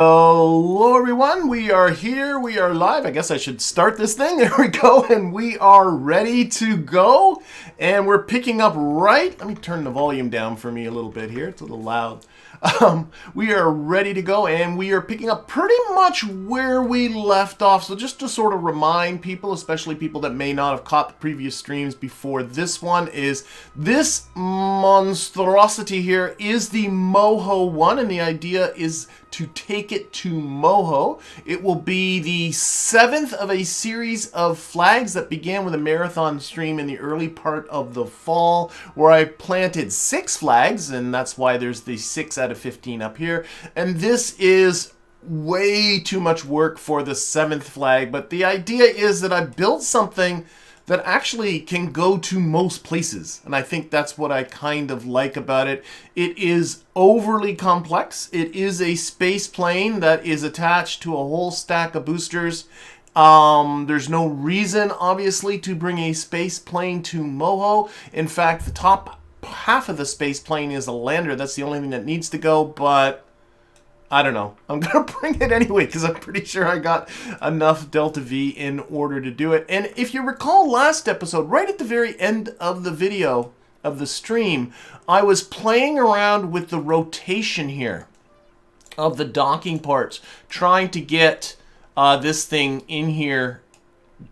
Hello everyone, we are here, we are live. I guess I should start this thing. There we go, and we are ready to go. And we're picking up right, let me turn the volume down for me a little bit here, it's a little loud. We are ready to go, and we are picking up pretty much where we left off. So just to sort of remind people, especially people that may not have caught the previous streams before this one, is this monstrosity here is the Moho one, and the idea is to take it to Moho. It will be the 7th of a series of flags that began with a marathon stream in the early part of the fall, where I planted 6 flags, and that's why there's the 6 out of 15 up here. And this is way too much work for the 7th flag, but the idea is that I built something that actually can go to most places. And I think that's what I kind of like about it. It is overly complex. It is a space plane that is attached to a whole stack of boosters. There's no reason, obviously, to bring a space plane to Moho. In fact, the top half of the space plane is a lander. That's the only thing that needs to go, but I don't know. I'm going to bring it anyway because I'm pretty sure I got enough Delta V in order to do it. And if you recall last episode, right at the very end of the video, of the stream, I was playing around with the rotation here of the docking parts, trying to get this thing in here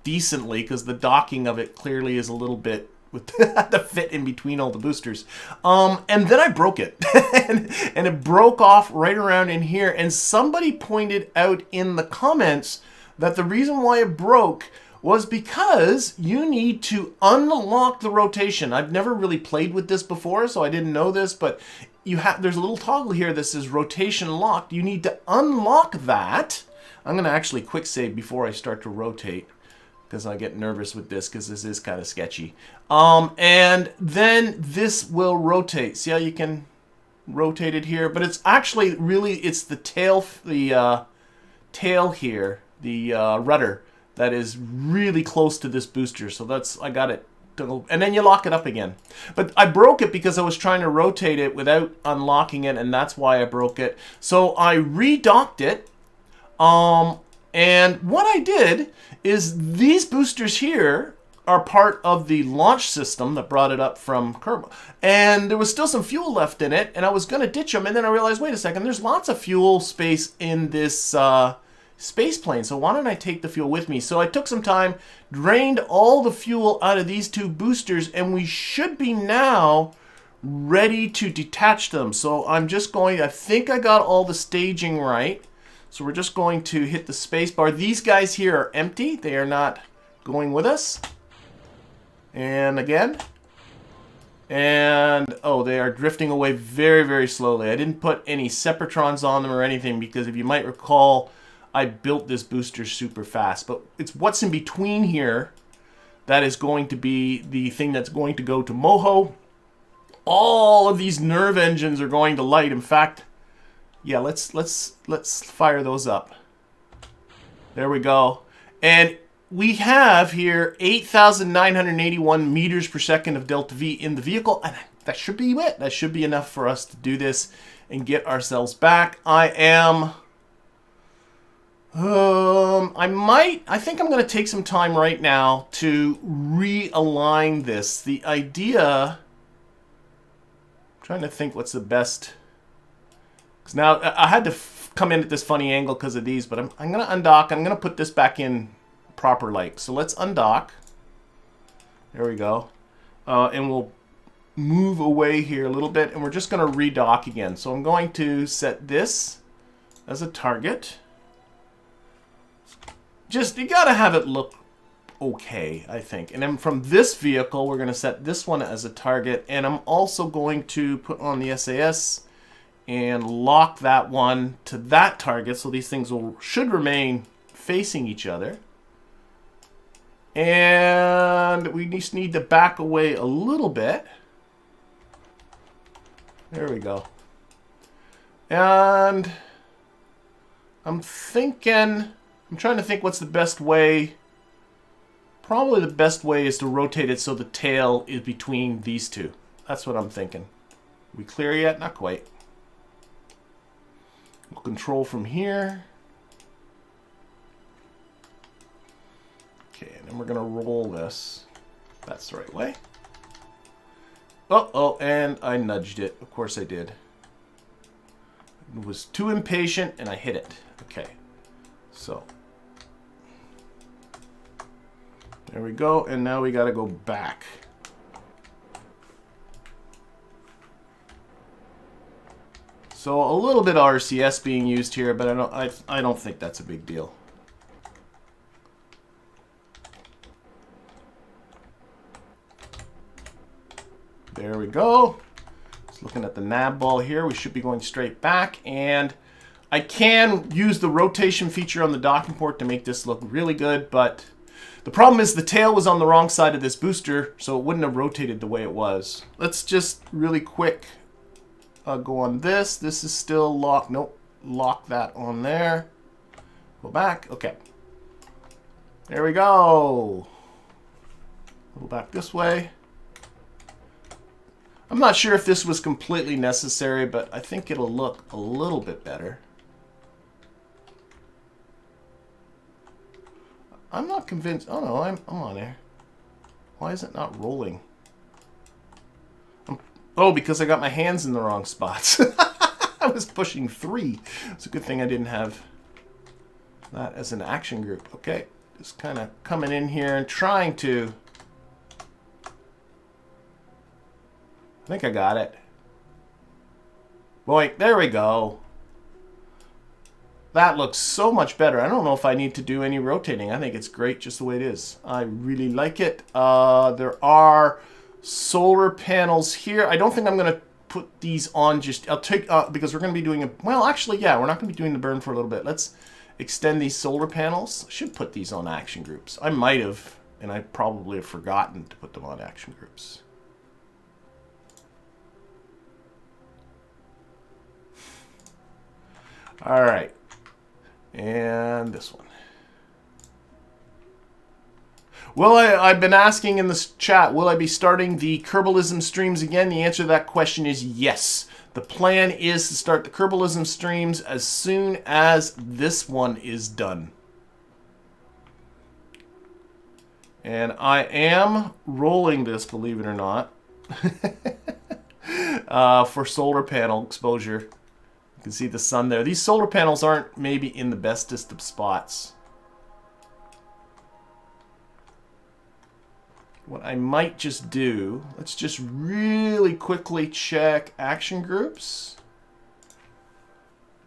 decently because the docking of it clearly is a little bit with the fit in between all the boosters. And then I broke it. and it broke off right around in here. And somebody pointed out in the comments that the reason why it broke was because you need to unlock the rotation. I've never really played with this before, so I didn't know this, but there's a little toggle here that says rotation locked. You need to unlock that. I'm going to actually quick save before I start to rotate, because I get nervous with this because this is kind of sketchy. And then this will rotate. See how you can rotate it here? But it's actually really, it's the tail here, the rudder, that is really close to this booster. So that's, I got it. And then you lock it up again. But I broke it because I was trying to rotate it without unlocking it, and that's why I broke it. So I redocked it. And what I did is these boosters here are part of the launch system that brought it up from Kerbal. And there was still some fuel left in it, and I was going to ditch them. And then I realized, wait a second, there's lots of fuel space in this space plane. So why don't I take the fuel with me? So I took some time, drained all the fuel out of these 2 boosters, and we should be now ready to detach them. So I'm just going, I think I got all the staging right. So we're just going to hit the space bar. These guys here are empty. They are not going with us. And again. And, oh, they are drifting away very, very slowly. I didn't put any Separatrons on them or anything because if you might recall, I built this booster super fast. But it's what's in between here that is going to be the thing that's going to go to Moho. All of these nerve engines are going to light. In fact, yeah, let's fire those up. There we go. And we have here 8,981 meters per second of Delta V in the vehicle. And that should be it. That should be enough for us to do this and get ourselves back. I think I'm going to take some time right now to realign this. The idea, I'm trying to think what's the best. Now, I had to come in at this funny angle because of these, but I'm going to undock. I'm going to put this back in proper light. So let's undock. There we go. And we'll move away here a little bit, and we're just going to redock again. So I'm going to set this as a target. Just, you got to have it look okay, I think. And then from this vehicle, we're going to set this one as a target, and I'm also going to put on the SAS and lock that one to that target, so these things should remain facing each other. And we just need to back away a little bit. There we go. And I'm trying to think what's the best way. Probably the best way is to rotate it so the tail is between these 2. That's what I'm thinking. We clear yet? Not quite. We'll control from here. Okay, and then we're going to roll this. That's the right way. Oh, and I nudged it. Of course I did. I was too impatient and I hit it. Okay, so there we go, and now we got to go back. So a little bit of RCS being used here, but I don't think that's a big deal. There we go. Just looking at the nav ball here, we should be going straight back, and I can use the rotation feature on the docking port to make this look really good, but the problem is the tail was on the wrong side of this booster, so it wouldn't have rotated the way it was. Let's just really quick go on this. This is still locked. Nope. Lock that on there. Go back. Okay. There we go. Go back this way. I'm not sure if this was completely necessary, but I think it'll look a little bit better. I'm not convinced. Oh no, I'm on there. Why is it not rolling? Oh, because I got my hands in the wrong spots. I was pushing 3. It's a good thing I didn't have that as an action group. Okay, just kind of coming in here and trying to... I think I got it. Boy, there we go. That looks so much better. I don't know if I need to do any rotating. I think it's great just the way it is. I really like it. There are solar panels here. I don't think I'm going to put these on just... I'll take... because we're going to be doing a... Well, actually, yeah, we're not going to be doing the burn for a little bit. Let's extend these solar panels. I should put these on action groups. I might have, and I probably have forgotten to put them on action groups. All right. And this one. Well, I've been asking in this chat, will I be starting the Kerbalism streams again? The answer to that question is yes. The plan is to start the Kerbalism streams as soon as this one is done. And I am rolling this, believe it or not, for solar panel exposure. You can see the sun there. These solar panels aren't maybe in the bestest of spots. What I might just do, let's just really quickly check action groups.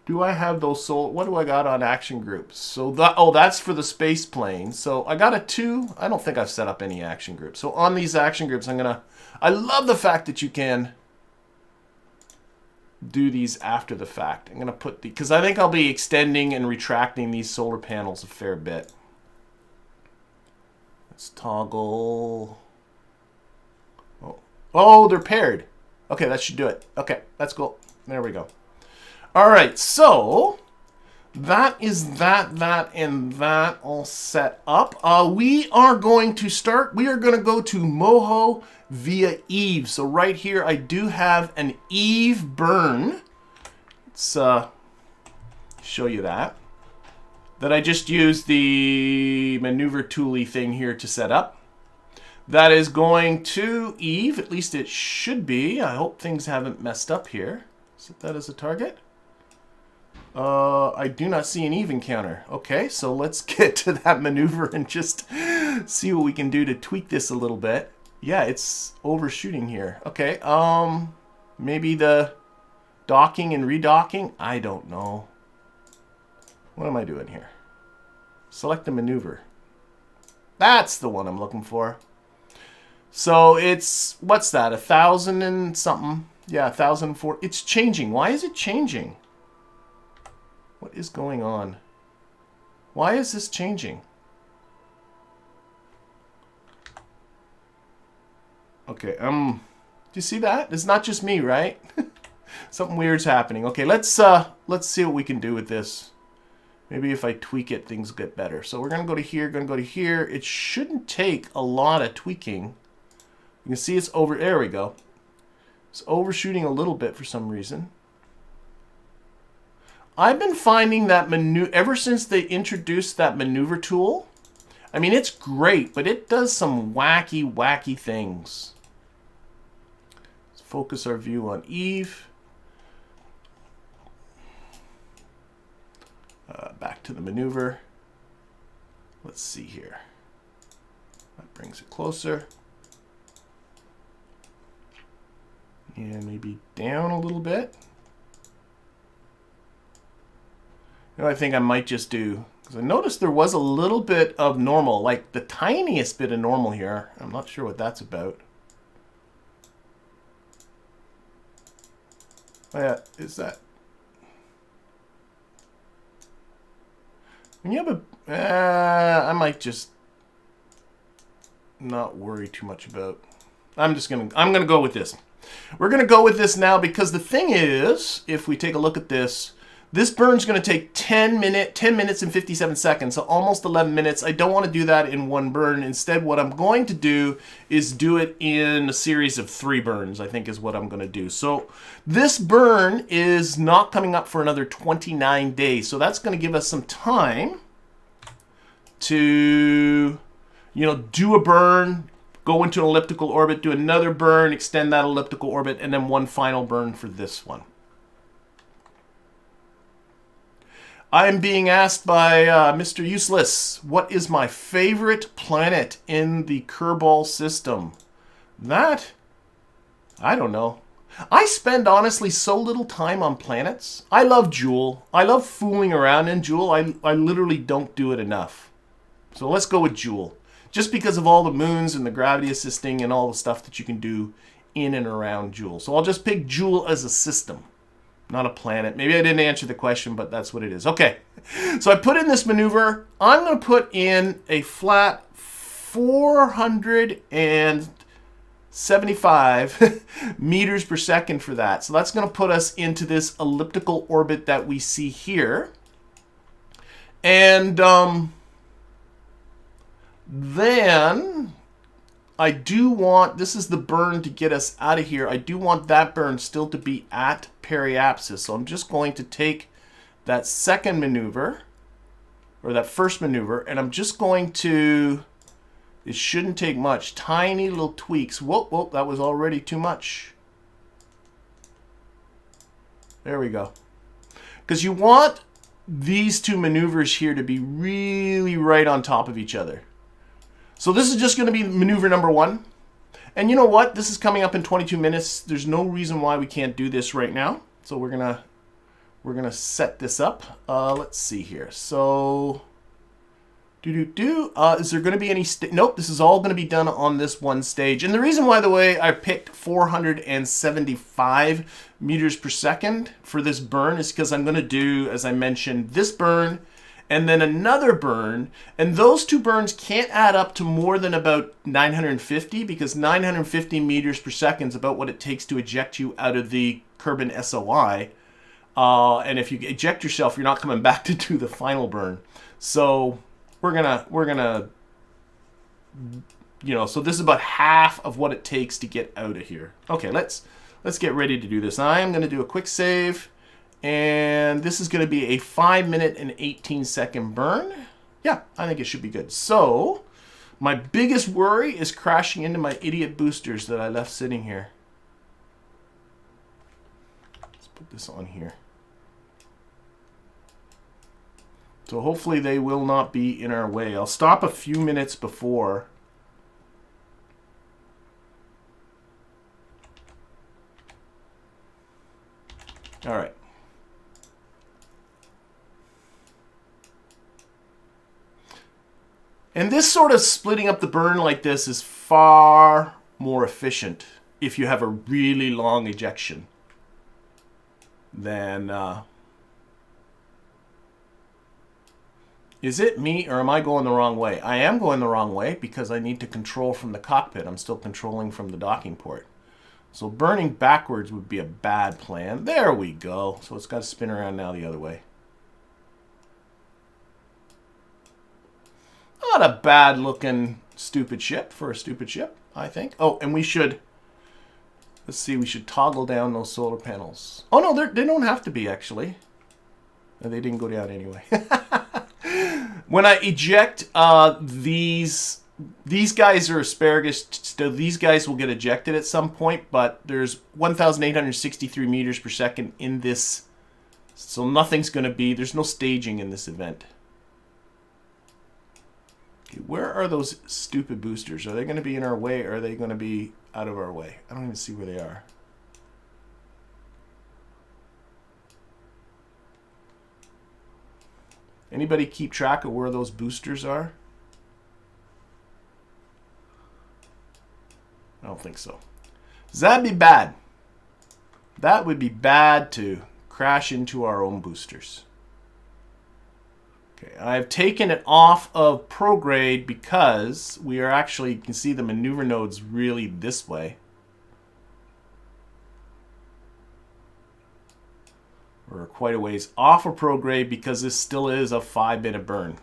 Do I have those solar? What do I got on action groups? So that, oh, that's for the space plane. So I got a 2. I don't think I've set up any action groups. So on these action groups, I love the fact that you can do these after the fact. I'm gonna put because I think I'll be extending and retracting these solar panels a fair bit. Let's toggle. Oh, they're paired. Okay, that should do it. Okay, that's cool. There we go. All right, so that is that, and that all set up. We are going to start. We are going to go to Moho via Eve. So right here, I do have an Eve burn. Let's show you that I just used the maneuver toolie thing here to set up. That is going to Eve. At least it should be. I hope things haven't messed up here. Set that as a target. I do not see an Eve encounter. Okay, so let's get to that maneuver and just see what we can do to tweak this a little bit. Yeah, it's overshooting here. Okay, maybe the docking and redocking? I don't know. What am I doing here? Select the maneuver. That's the one I'm looking for. So it's, what's that, 1,000 and something? Yeah, 1,004. It's changing. Why is it changing? What is going on? Why is this changing? Okay, do you see that? It's not just me, right? Something weird's happening. Okay, let's see what we can do with this. Maybe if I tweak it, things get better. So we're gonna go to here, gonna go to here. It shouldn't take a lot of tweaking. You can see it's over, there we go. It's overshooting a little bit for some reason. I've been finding that ever since they introduced that maneuver tool. I mean, it's great, but it does some wacky, wacky things. Let's focus our view on Eve. Back to the maneuver. Let's see here. That brings it closer. And maybe down a little bit. You know, I think I might just do, because I noticed there was a little bit of normal, like the tiniest bit of normal here. I'm not sure what that's about. Oh yeah, is that? When you have a, I might just not worry too much about. I'm gonna go with this. We're gonna go with this now because the thing is, if we take a look at this, this burn's gonna take 10 minutes and 57 seconds, so almost 11 minutes. I don't want to do that in one burn. Instead, what I'm going to do is do it in a series of 3 burns, I think is what I'm gonna do. So this burn is not coming up for another 29 days, so that's gonna give us some time to, you know, do a burn, go into an elliptical orbit, do another burn, extend that elliptical orbit, and then one final burn for this one. I am being asked by Mr. Useless, what is my favorite planet in the Kerbal system? That, I don't know. I spend, honestly, so little time on planets. I love Jool. I love fooling around in Jool. I literally don't do it enough. So let's go with Jool. Just because of all the moons and the gravity assisting and all the stuff that you can do in and around Jool. So I'll just pick Jool as a system, not a planet. Maybe I didn't answer the question, but that's what it is. Okay, so I put in this maneuver. I'm going to put in a flat 475 meters per second for that. So that's going to put us into this elliptical orbit that we see here. And then I do want, this is the burn to get us out of here. I do want that burn still to be at periapsis. So I'm just going to take that second maneuver, or that first maneuver, and I'm just going to, it shouldn't take much, tiny little tweaks. Whoop, whoop, that was already too much. There we go. Because you want these 2 maneuvers here to be really right on top of each other. So this is just going to be maneuver number 1. And you know what? This is coming up in 22 minutes. There's no reason why we can't do this right now. So we're gonna set this up. Let's see here. So is there going to be any nope, this is all going to be done on this one stage. And the reason why, the way I picked 475 meters per second for this burn is because I'm going to do, as I mentioned, this burn and then another burn, and those 2 burns can't add up to more than about 950, because 950 meters per second is about what it takes to eject you out of the Kerbin SOI. And if you eject yourself, you're not coming back to do the final burn. So we're gonna, you know, so this is about half of what it takes to get out of here. Okay, let's get ready to do this. I am gonna do a quick save. And this is going to be a 5 minute and 18 second burn. Yeah, I think it should be good. So, my biggest worry is crashing into my idiot boosters that I left sitting here. Let's put this on here. So hopefully they will not be in our way. I'll stop a few minutes before. All right. And this sort of splitting up the burn like this is far more efficient if you have a really long ejection than... Is it me, or am I going the wrong way? I am going the wrong way because I need to control from the cockpit. I'm still controlling from the docking port. So burning backwards would be a bad plan. There we go. So it's got to spin around now the other way. Not a bad looking stupid ship for a stupid ship, I think. Oh, and we should, let's see, we should toggle down those solar panels. Oh no, they don't have to be, actually. They didn't go down anyway. When I eject these guys are asparagus, so these guys will get ejected at some point, but there's 1,863 meters per second in this, so nothing's going to be, there's no staging in this event. Okay, where are those stupid boosters? Are they going to be in our way, or are they going to be out of our way? I don't even see where they are. Anybody keep track of where those boosters are? I don't think so. That'd be bad. That would be bad to crash into our own boosters. Okay, I've taken it off of prograde because we are actually, you can see the maneuver node's really this way. We're quite a ways off of prograde because this still is a 5-minute burn.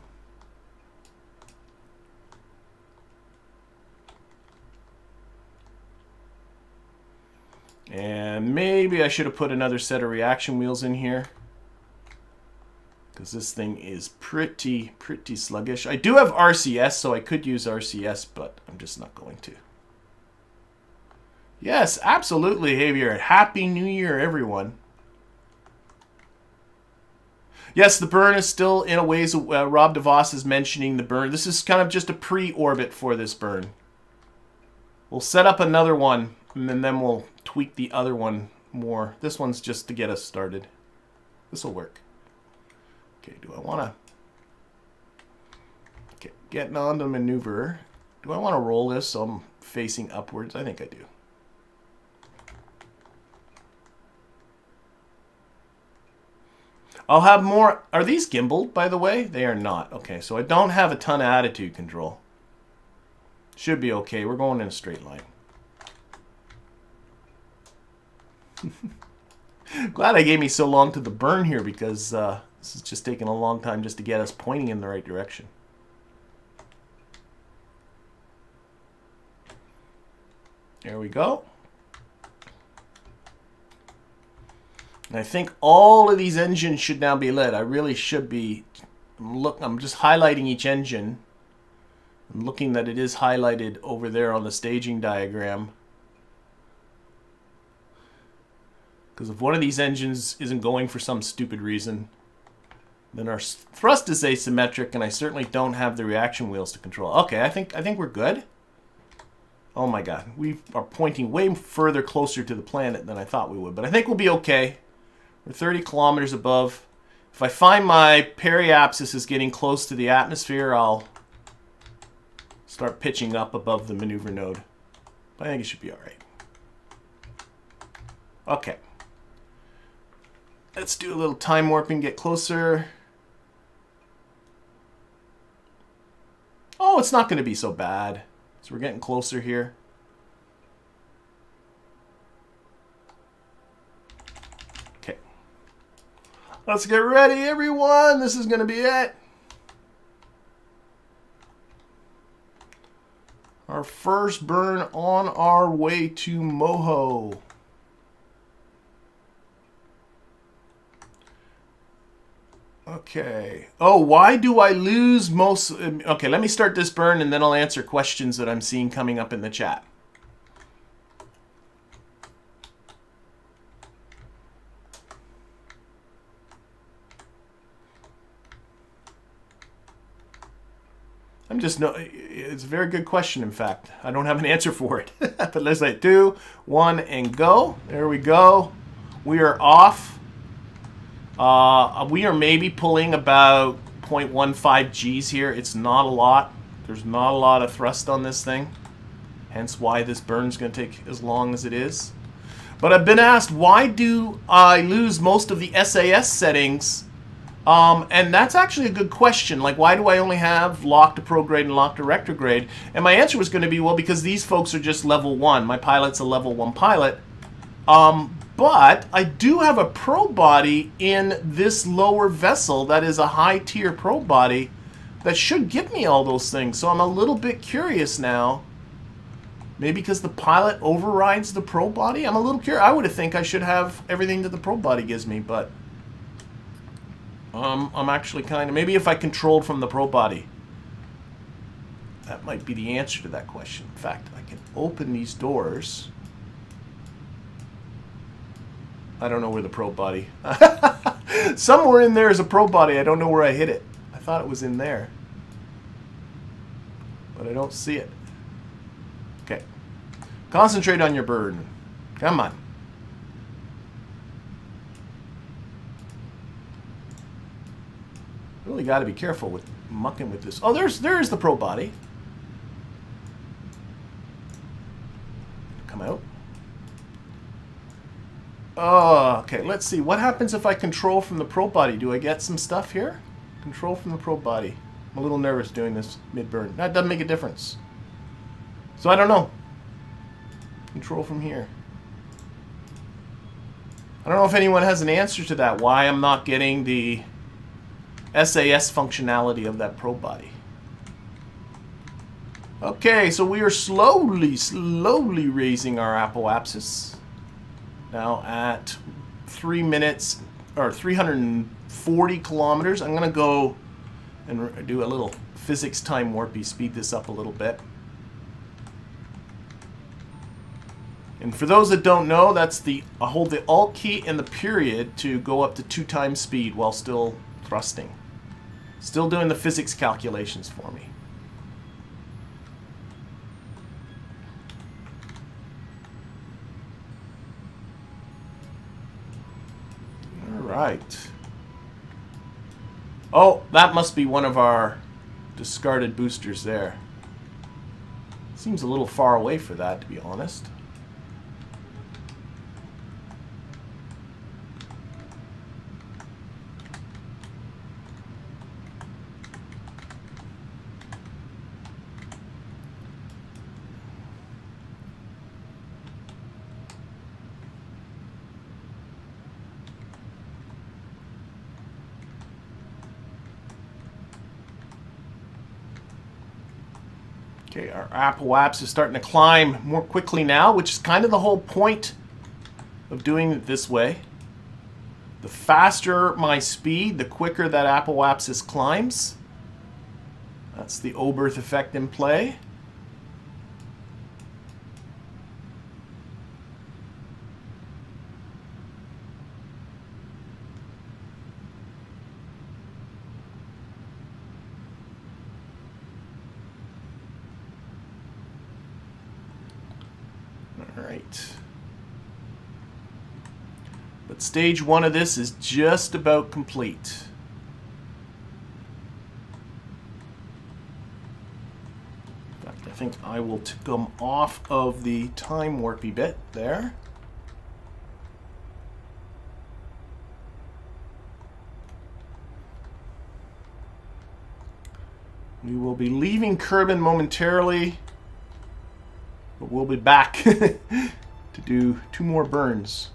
And maybe I should have put another set of reaction wheels in here, because this thing is pretty sluggish. I do have RCS, so I could use RCS, but I'm just not going to. Yes, absolutely, Javier. Happy New Year, everyone. Yes, the burn is still in a ways. Rob DeVos is mentioning the burn. This is kind of just a pre-orbit for this burn. We'll set up another one, and then we'll tweak the other one more. This one's just to get us started. This will work. Okay, do I want to... Okay, getting on to maneuver. Do I want to roll this so I'm facing upwards? I think I do. I'll have more... Are these gimbaled, by the way? They are not. Okay, so I don't have a ton of attitude control. Should be okay. We're going in a straight line. Glad I gave me so long to the burn here, because this is just taking a long time just to get us pointing in the right direction. There we go. And I think all of these engines should now be lit. I really should be. I'm just highlighting each engine. I'm looking that it is highlighted over there on the staging diagram. Because if one of these engines isn't going for some stupid reason, then our thrust is asymmetric, and I certainly don't have the reaction wheels to control. Okay, I think we're good. Oh my god, we are pointing way further closer to the planet than I thought we would, but I think we'll be okay. We're 30 kilometers above. If I find my periapsis is getting close to the atmosphere, I'll start pitching up above the maneuver node. But I think it should be all right. Okay. Let's do a little time warping, get closer. Oh, it's not going to be so bad. So we're getting closer here. Okay. Let's get ready, everyone. This is going to be it. Our first burn on our way to Moho. Okay. Oh, why do I lose most... Okay, let me start this burn, and then I'll answer questions that I'm seeing coming up in the chat. I'm just... No, it's a very good question, in fact. I don't have an answer for it. But let's say 2, 1, and go. There we go. We are off. We are maybe pulling about 0.15 Gs here. It's not a lot. There's not a lot of thrust on this thing. Hence why this burn's going to take as long as it is. But I've been asked, why do I lose most of the SAS settings? And that's actually a good question. Like, why do I only have lock to prograde and lock to retrograde? And my answer was going to be, well, because these folks are just level 1. My pilot's a level 1 pilot. But I do have a probe body in this lower vessel that is a high-tier probe body that should give me all those things. So I'm a little bit curious now. Maybe because the pilot overrides the probe body? I'm a little curious. I would think I should have everything that the probe body gives me, but... I'm actually kind of... Maybe if I controlled from the probe body. That might be the answer to that question. In fact, I can open these doors. I don't know where the probe body... Somewhere in there is a probe body. I don't know where I hit it. I thought it was in there. But I don't see it. Okay. Concentrate on your burn. Come on. Really got to be careful with mucking with this. Oh, there's the probe body. Come out. Oh, okay. Let's see. What happens if I control from the probe body? Do I get some stuff here? Control from the probe body. I'm a little nervous doing this mid-burn. That doesn't make a difference. So I don't know. Control from here. I don't know if anyone has an answer to that. Why I'm not getting the SAS functionality of that probe body. Okay, so we are slowly raising our apoapsis. Now at 3 minutes, or 340 kilometers. I'm going to go and do a little physics time warpy, speed this up a little bit. And for those that don't know, that's I hold the Alt key and the period to go up to 2 times speed while still thrusting. Still doing the physics calculations for me. Right. Oh, that must be one of our discarded boosters there. Seems a little far away for that, to be honest. Okay, our apoapsis is starting to climb more quickly now, which is kind of the whole point of doing it this way. The faster my speed, the quicker that apoapsis climbs. That's the Oberth effect in play. Alright. But stage 1 of this is just about complete. In fact, I think I will come off of the time warpy bit there. We will be leaving Kerbin momentarily. But we'll be back to do 2 more burns.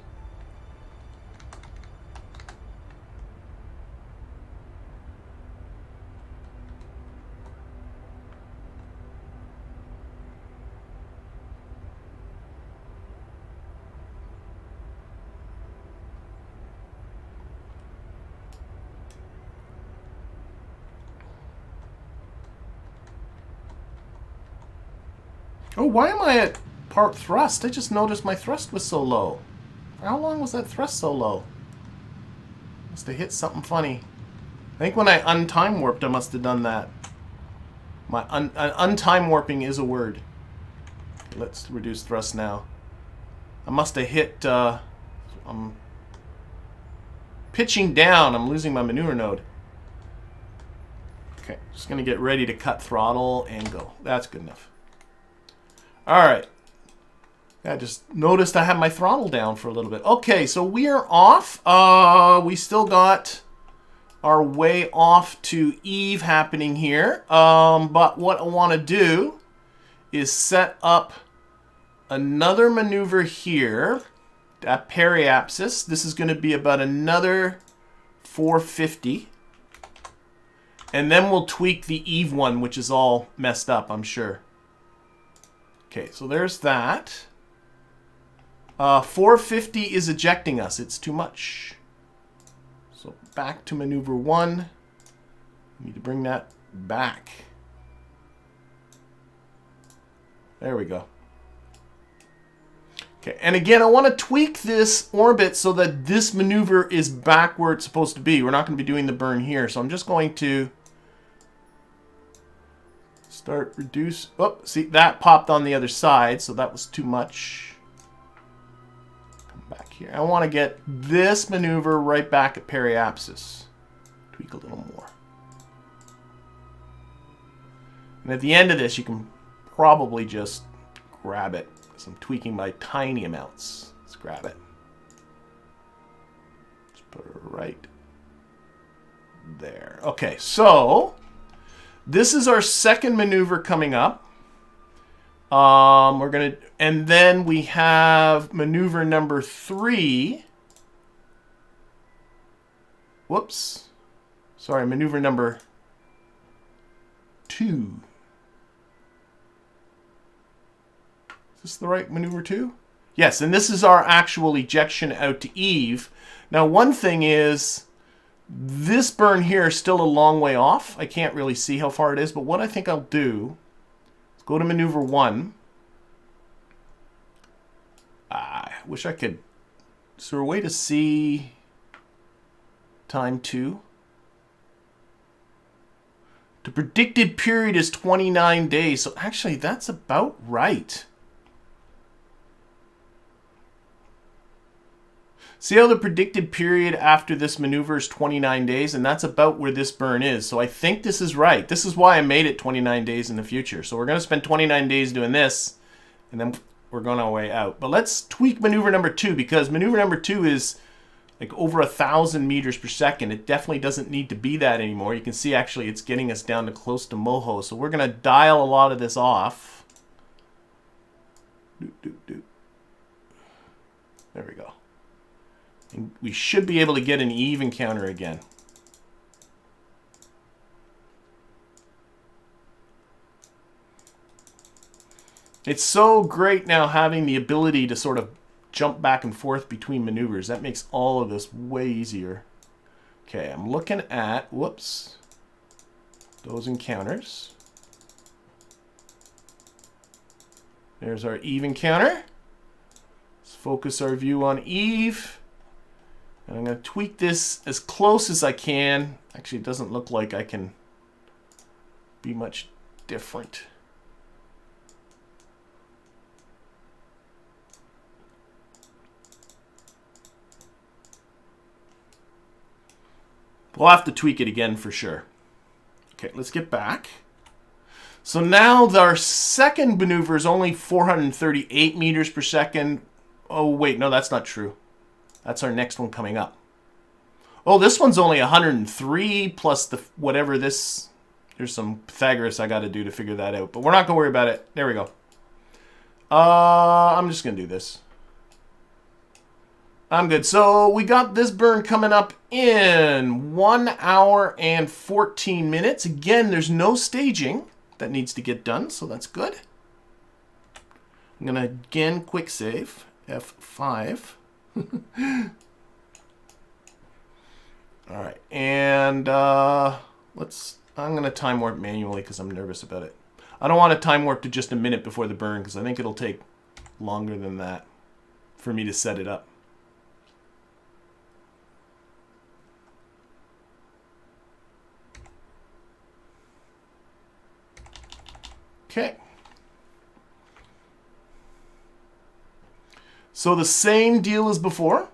Oh, why am I at part thrust? I just noticed my thrust was so low. How long was that thrust so low? Must have hit something funny. I think when I untime warped, I must have done that. My untime warping is a word. Okay, let's reduce thrust now. I must have hit... I'm pitching down. I'm losing my maneuver node. Okay, just going to get ready to cut throttle and go. That's good enough. Alright. I just noticed I had my throttle down for a little bit. Okay, so we are off. We still got our way off to Eve happening here. But what I want to do is set up another maneuver here at periapsis. This is going to be about another 450. And then we'll tweak the Eve one, which is all messed up, I'm sure. Okay, so there's that. 450 is ejecting us. It's too much. So back to maneuver 1. We need to bring that back. There we go. Okay, and again, I want to tweak this orbit so that this maneuver is back where it's supposed to be. We're not going to be doing the burn here, so I'm just going to start reduce. Oh, see, that popped on the other side, so that was too much. Come back here. I want to get this maneuver right back at periapsis. Tweak a little more. And at the end of this, you can probably just grab it. So I'm tweaking by tiny amounts. Let's grab it. Let's put it right there. Okay, so this is our second maneuver coming up. And then we have maneuver number 3. Whoops. Sorry, maneuver number 2. Is this the right maneuver 2? Yes, and this is our actual ejection out to Eve. Now, one thing is, this burn here is still a long way off. I can't really see how far it is, but what I think I'll do is go to maneuver 1. I wish I could... Is there a way to see time 2? The predicted period is 29 days, so actually that's about right. See how the predicted period after this maneuver is 29 days, and that's about where this burn is. So I think this is right. This is why I made it 29 days in the future. So we're going to spend 29 days doing this, and then we're going our way out. But let's tweak maneuver number 2, because maneuver number 2 is like over 1,000 meters per second. It definitely doesn't need to be that anymore. You can see actually it's getting us down to close to Moho. So we're going to dial a lot of this off. There we go. And we should be able to get an Eve encounter again. It's so great now having the ability to sort of jump back and forth between maneuvers. That makes all of this way easier. Okay, I'm looking at, whoops, those encounters. There's our Eve encounter. Let's focus our view on Eve. And I'm going to tweak this as close as I can. Actually, it doesn't look like I can be much different. We'll have to tweak it again for sure. Okay, let's get back. So now our second maneuver is only 438 meters per second. Oh, wait, no, that's not true. That's our next one coming up. Oh, this one's only 103 plus the whatever this... There's some Pythagoras I got to do to figure that out. But we're not going to worry about it. There we go. I'm just going to do this. I'm good. So we got this burn coming up in 1 hour and 14 minutes. Again, there's no staging that needs to get done, so that's good. I'm going to, again, quick save. F5. All right, and I'm going to time warp manually because I'm nervous about it. I don't want to time warp to just a minute before the burn because I think it'll take longer than that for me to set it up. Okay. So the same deal as before.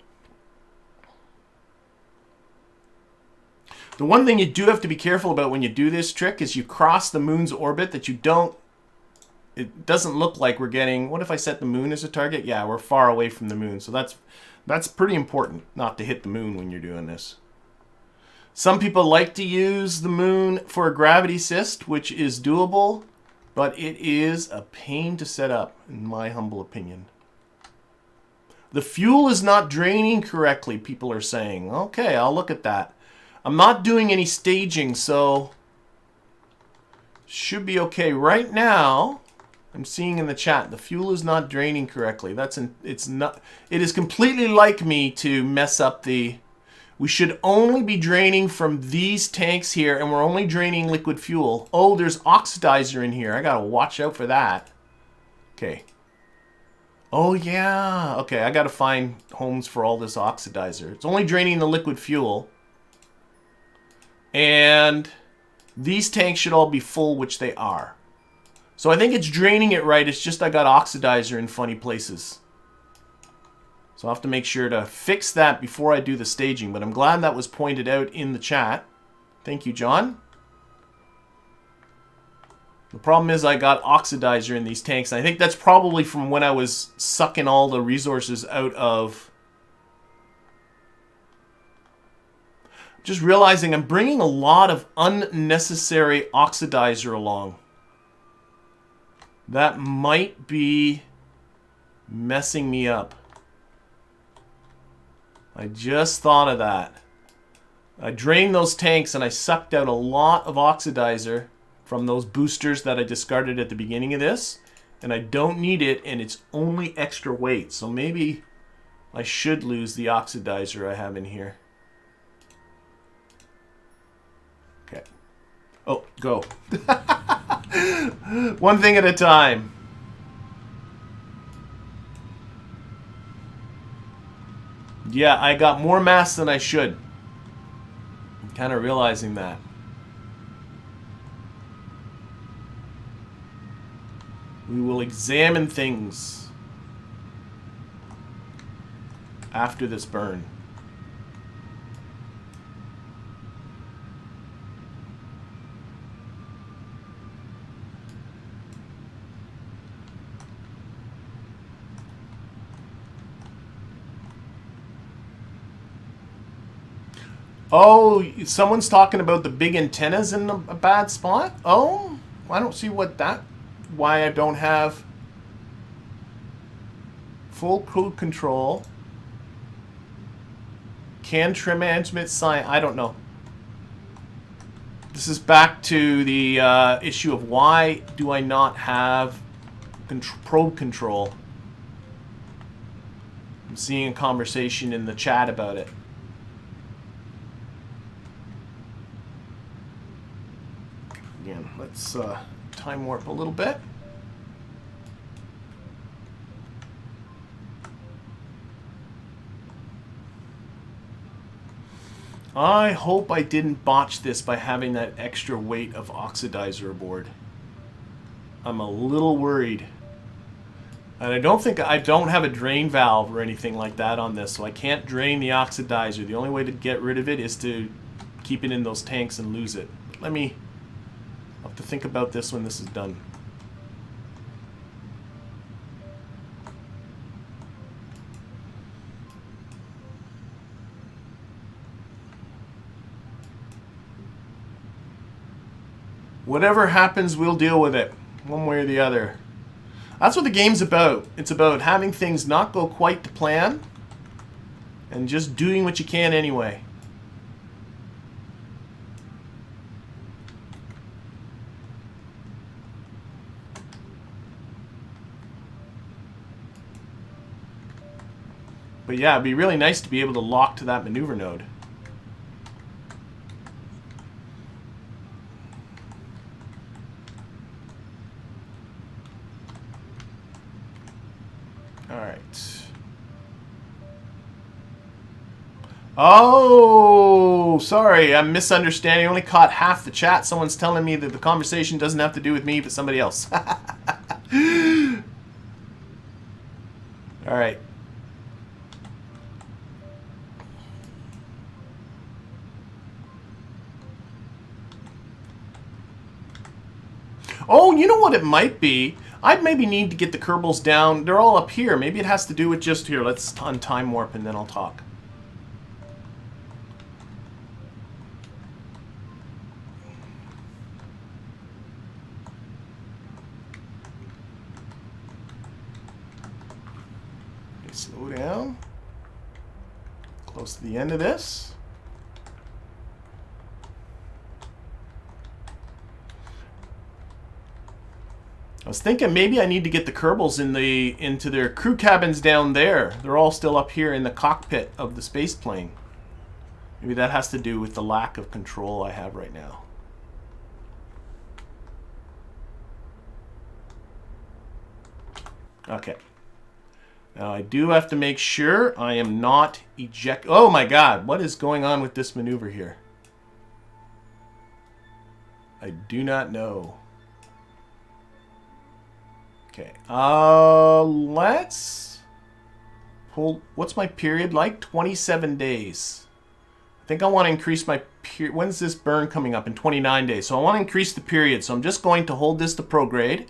The one thing you do have to be careful about when you do this trick is you cross the moon's orbit that you don't... It doesn't look like we're getting... What if I set the moon as a target? Yeah, we're far away from the moon. So that's pretty important not to hit the moon when you're doing this. Some people like to use the moon for a gravity assist, which is doable, but it is a pain to set up, in my humble opinion. The fuel is not draining correctly, people are saying. Okay, I'll look at that. I'm not doing any staging, so should be okay. Right now, I'm seeing in the chat, the fuel is not draining correctly. It is completely like me to mess up the... We should only be draining from these tanks here, and we're only draining liquid fuel. Oh, there's oxidizer in here. I gotta watch out for that. Okay. Oh, yeah. Okay, I gotta find homes for all this oxidizer. It's only draining the liquid fuel. And these tanks should all be full, which they are. So I think it's draining it right. It's just I got oxidizer in funny places. So I'll have to make sure to fix that before I do the staging. But I'm glad that was pointed out in the chat. Thank you, John. The problem is I got oxidizer in these tanks. And I think that's probably from when I was sucking all the resources out of... Just realizing I'm bringing a lot of unnecessary oxidizer along. That might be messing me up. I just thought of that. I drained those tanks and I sucked out a lot of oxidizer from those boosters that I discarded at the beginning of this. And I don't need it, and it's only extra weight. So maybe I should lose the oxidizer I have in here. Okay. Oh, go. One thing at a time. Yeah, I got more mass than I should. I'm kind of realizing that. We will examine things after this burn. Oh, someone's talking about the big antennas in a bad spot? Oh, I don't see why I don't have full crude control. Can trim management sign? I don't know. This is back to the issue of why do I not have probe control? I'm seeing a conversation in the chat about it. Again, let's time warp a little bit. I hope I didn't botch this by having that extra weight of oxidizer aboard. I'm a little worried. And I don't have a drain valve or anything like that on this, so I can't drain the oxidizer. The only way to get rid of it is to keep it in those tanks and lose it. I'll have to think about this when this is done. Whatever happens, we'll deal with it, one way or the other. That's what the game's about. It's about having things not go quite to plan and just doing what you can anyway. But yeah, it'd be really nice to be able to lock to that maneuver node. Alright. Oh, sorry, I'm misunderstanding. I only caught half the chat. Someone's telling me that the conversation doesn't have to do with me, but somebody else. Alright. Oh, you know what it might be? I'd maybe need to get the Kerbals down. They're all up here. Maybe it has to do with just here. Let's time warp and then I'll talk. Okay, slow down. Close to the end of this. I was thinking maybe I need to get the Kerbals into their crew cabins down there. They're all still up here in the cockpit of the space plane. Maybe that has to do with the lack of control I have right now. Okay. Now I do have to make sure I am not eject. Oh my God, what is going on with this maneuver here? I do not know. Okay, let's pull. What's my period like? 27 days. I think I want to increase my period. When's this burn coming up? In 29 days. So I want to increase the period. So I'm just going to hold this to prograde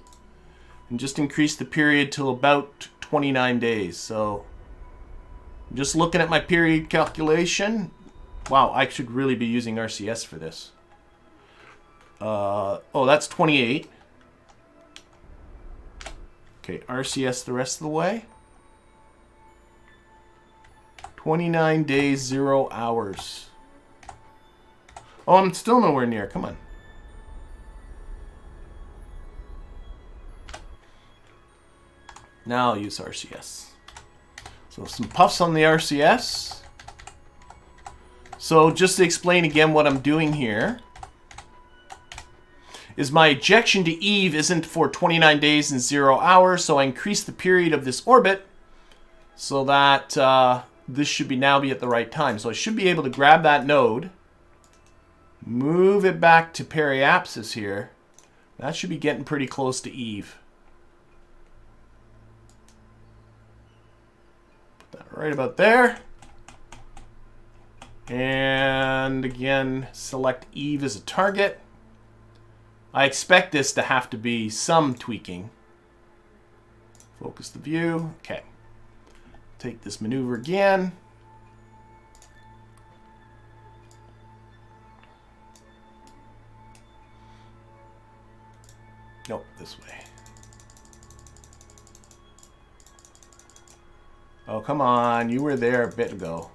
and just increase the period till about 29 days. So I'm just looking at my period calculation. Wow, I should really be using RCS for this. Oh, that's 28. Okay, RCS the rest of the way. 29 days, 0 hours. Oh, I'm still nowhere near. Come on. Now I'll use RCS. So some puffs on the RCS. So just to explain again what I'm doing here is my ejection to Eve isn't for 29 days and 0 hours, so I increase the period of this orbit so that this should now be at the right time. So I should be able to grab that node, move it back to periapsis here. That should be getting pretty close to Eve. Put that right about there. And again, select Eve as a target. I expect this to have to be some tweaking. Focus the view. Okay. Take this maneuver again. Nope, this way. Oh, come on. You were there a bit ago.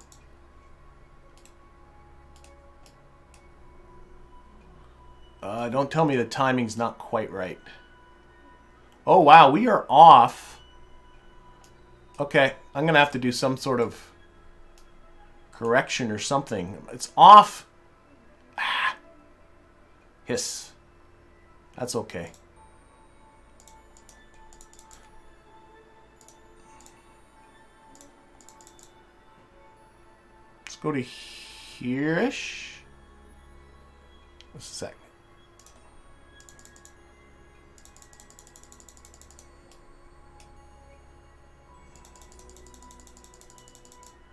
Don't tell me the timing's not quite right. Oh, wow. We are off. Okay. I'm going to have to do some sort of correction or something. It's off. Ah. Hiss. That's okay. Let's go to here-ish. Just a sec.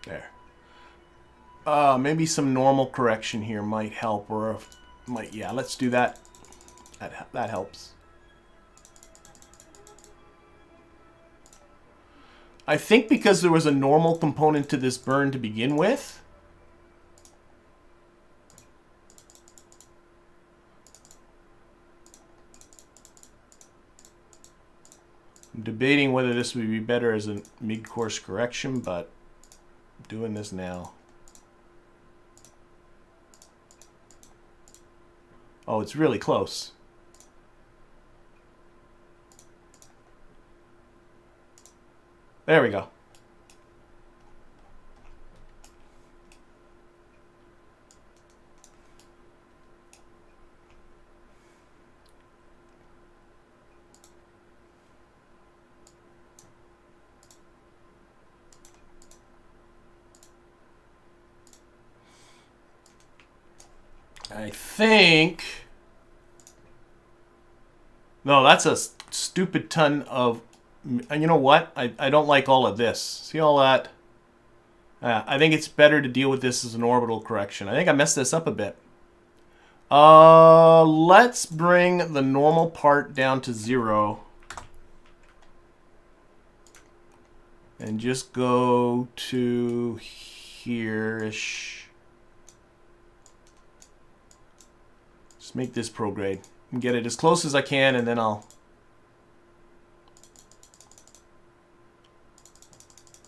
There. Maybe some normal correction here might help, or might, yeah, let's do that. That helps. I think because there was a normal component to this burn to begin with. I'm debating whether this would be better as a mid-course correction, but I'm doing this now. Oh, it's really close. There we go. I think... No, that's a stupid ton of... You know what? I don't like all of this. See all that? I think it's better to deal with this as an orbital correction. I think I messed this up a bit. Let's bring the normal part down to 0. And just go to here-ish. Just make this prograde. And get it as close as I can, and then I'll...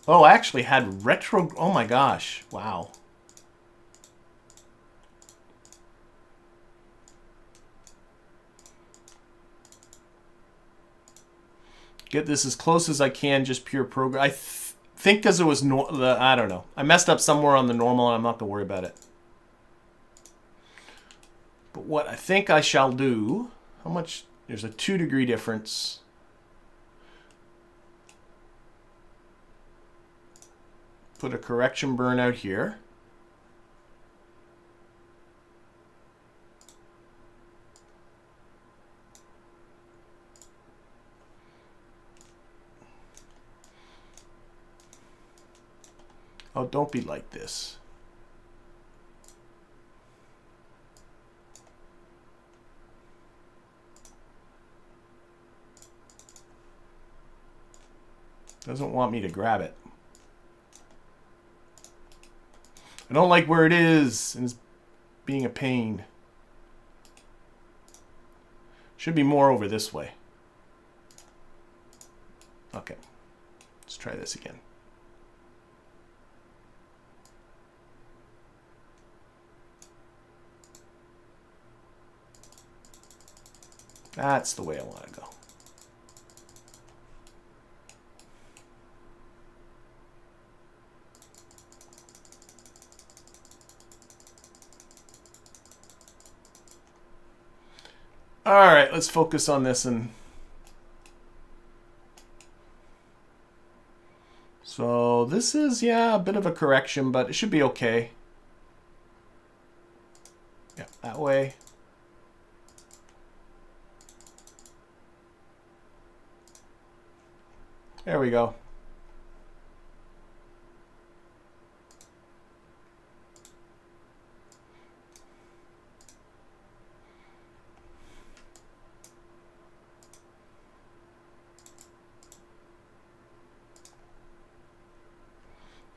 Oh, I actually had retro... Oh my gosh. Wow. Get this as close as I can, just pure program. I think because it was... I don't know. I messed up somewhere on the normal, and I'm not going to worry about it. what I think I shall do, how much, there's a 2-degree difference. Put a correction burn out here. Oh, don't be like this. Doesn't want me to grab it. I don't like where it is, and it's being a pain. Should be more over this way. Okay, let's try this again. That's the way I want to go. All right, let's focus on this. And so this is, yeah, a bit of a correction, but it should be okay. Yeah, that way. There we go.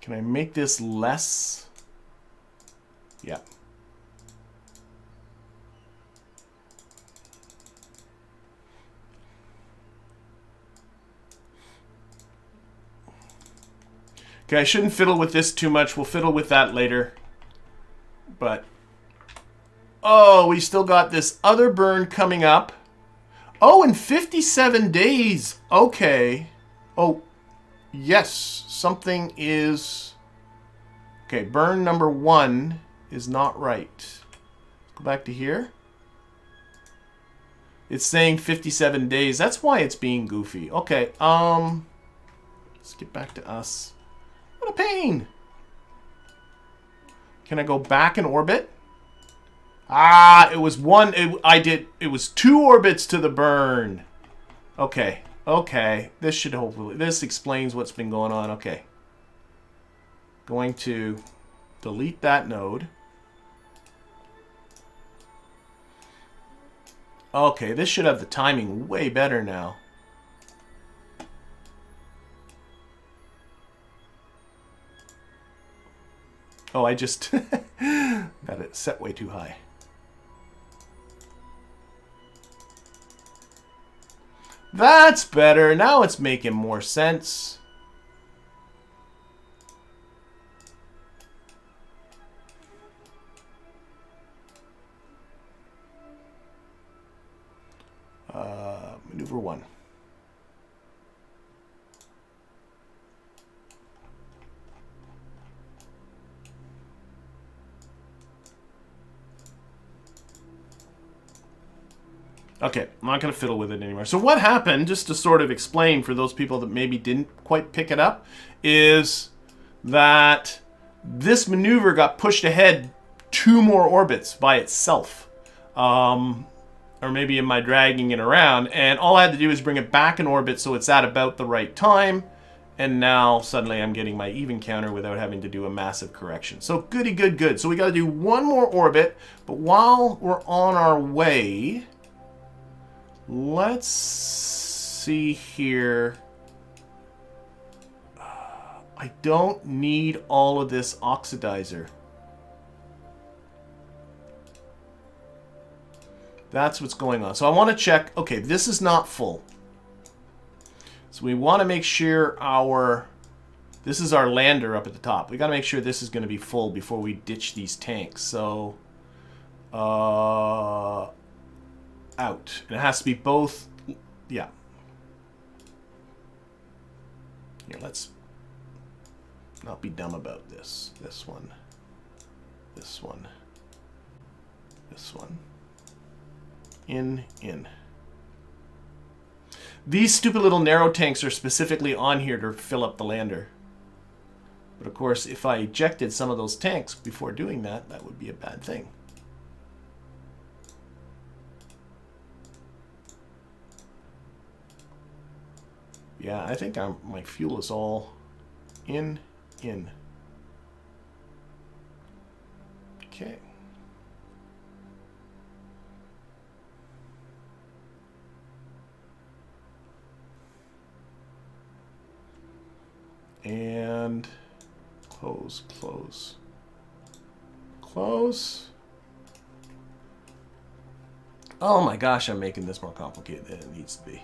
Can I make this less? Yeah. Okay, I shouldn't fiddle with this too much. We'll fiddle with that later. But, oh, we still got this other burn coming up. Oh, in 57 days. Okay. Oh, yes, something is... Okay, burn number 1 is not right. Let's go back to here. It's saying 57 days. That's why it's being goofy. Okay, let's get back to us. What a pain. Can I go back in orbit? Ah, it was one. It was 2 orbits to the burn. Okay. Okay. This should hopefully. This explains what's been going on. Okay. Going to delete that node. Okay. This should have the timing way better now. Oh, I just got it set way too high. That's better. Now it's making more sense. Maneuver 1. Okay, I'm not going to fiddle with it anymore. So what happened, just to sort of explain for those people that maybe didn't quite pick it up, is that this maneuver got pushed ahead 2 more orbits by itself. Or maybe am I dragging it around? And all I had to do is bring it back in orbit so it's at about the right time. And now suddenly I'm getting my even counter without having to do a massive correction. So goody good good. So we got to do 1 more orbit. But while we're on our way... Let's see here. I don't need all of this oxidizer. That's what's going on. So I want to check. Okay, this is not full. So we want to make sure our... This is our lander up at the top. We got to make sure this is going to be full before we ditch these tanks. So... out. And it has to be both. Yeah. Here, let's not be dumb about this. This one. This one. This one. in. These stupid little narrow tanks are specifically on here to fill up the lander. But of course, if I ejected some of those tanks before doing that, that would be a bad thing. Yeah, I think my fuel is all in. Okay. And close. Oh my gosh, I'm making this more complicated than it needs to be.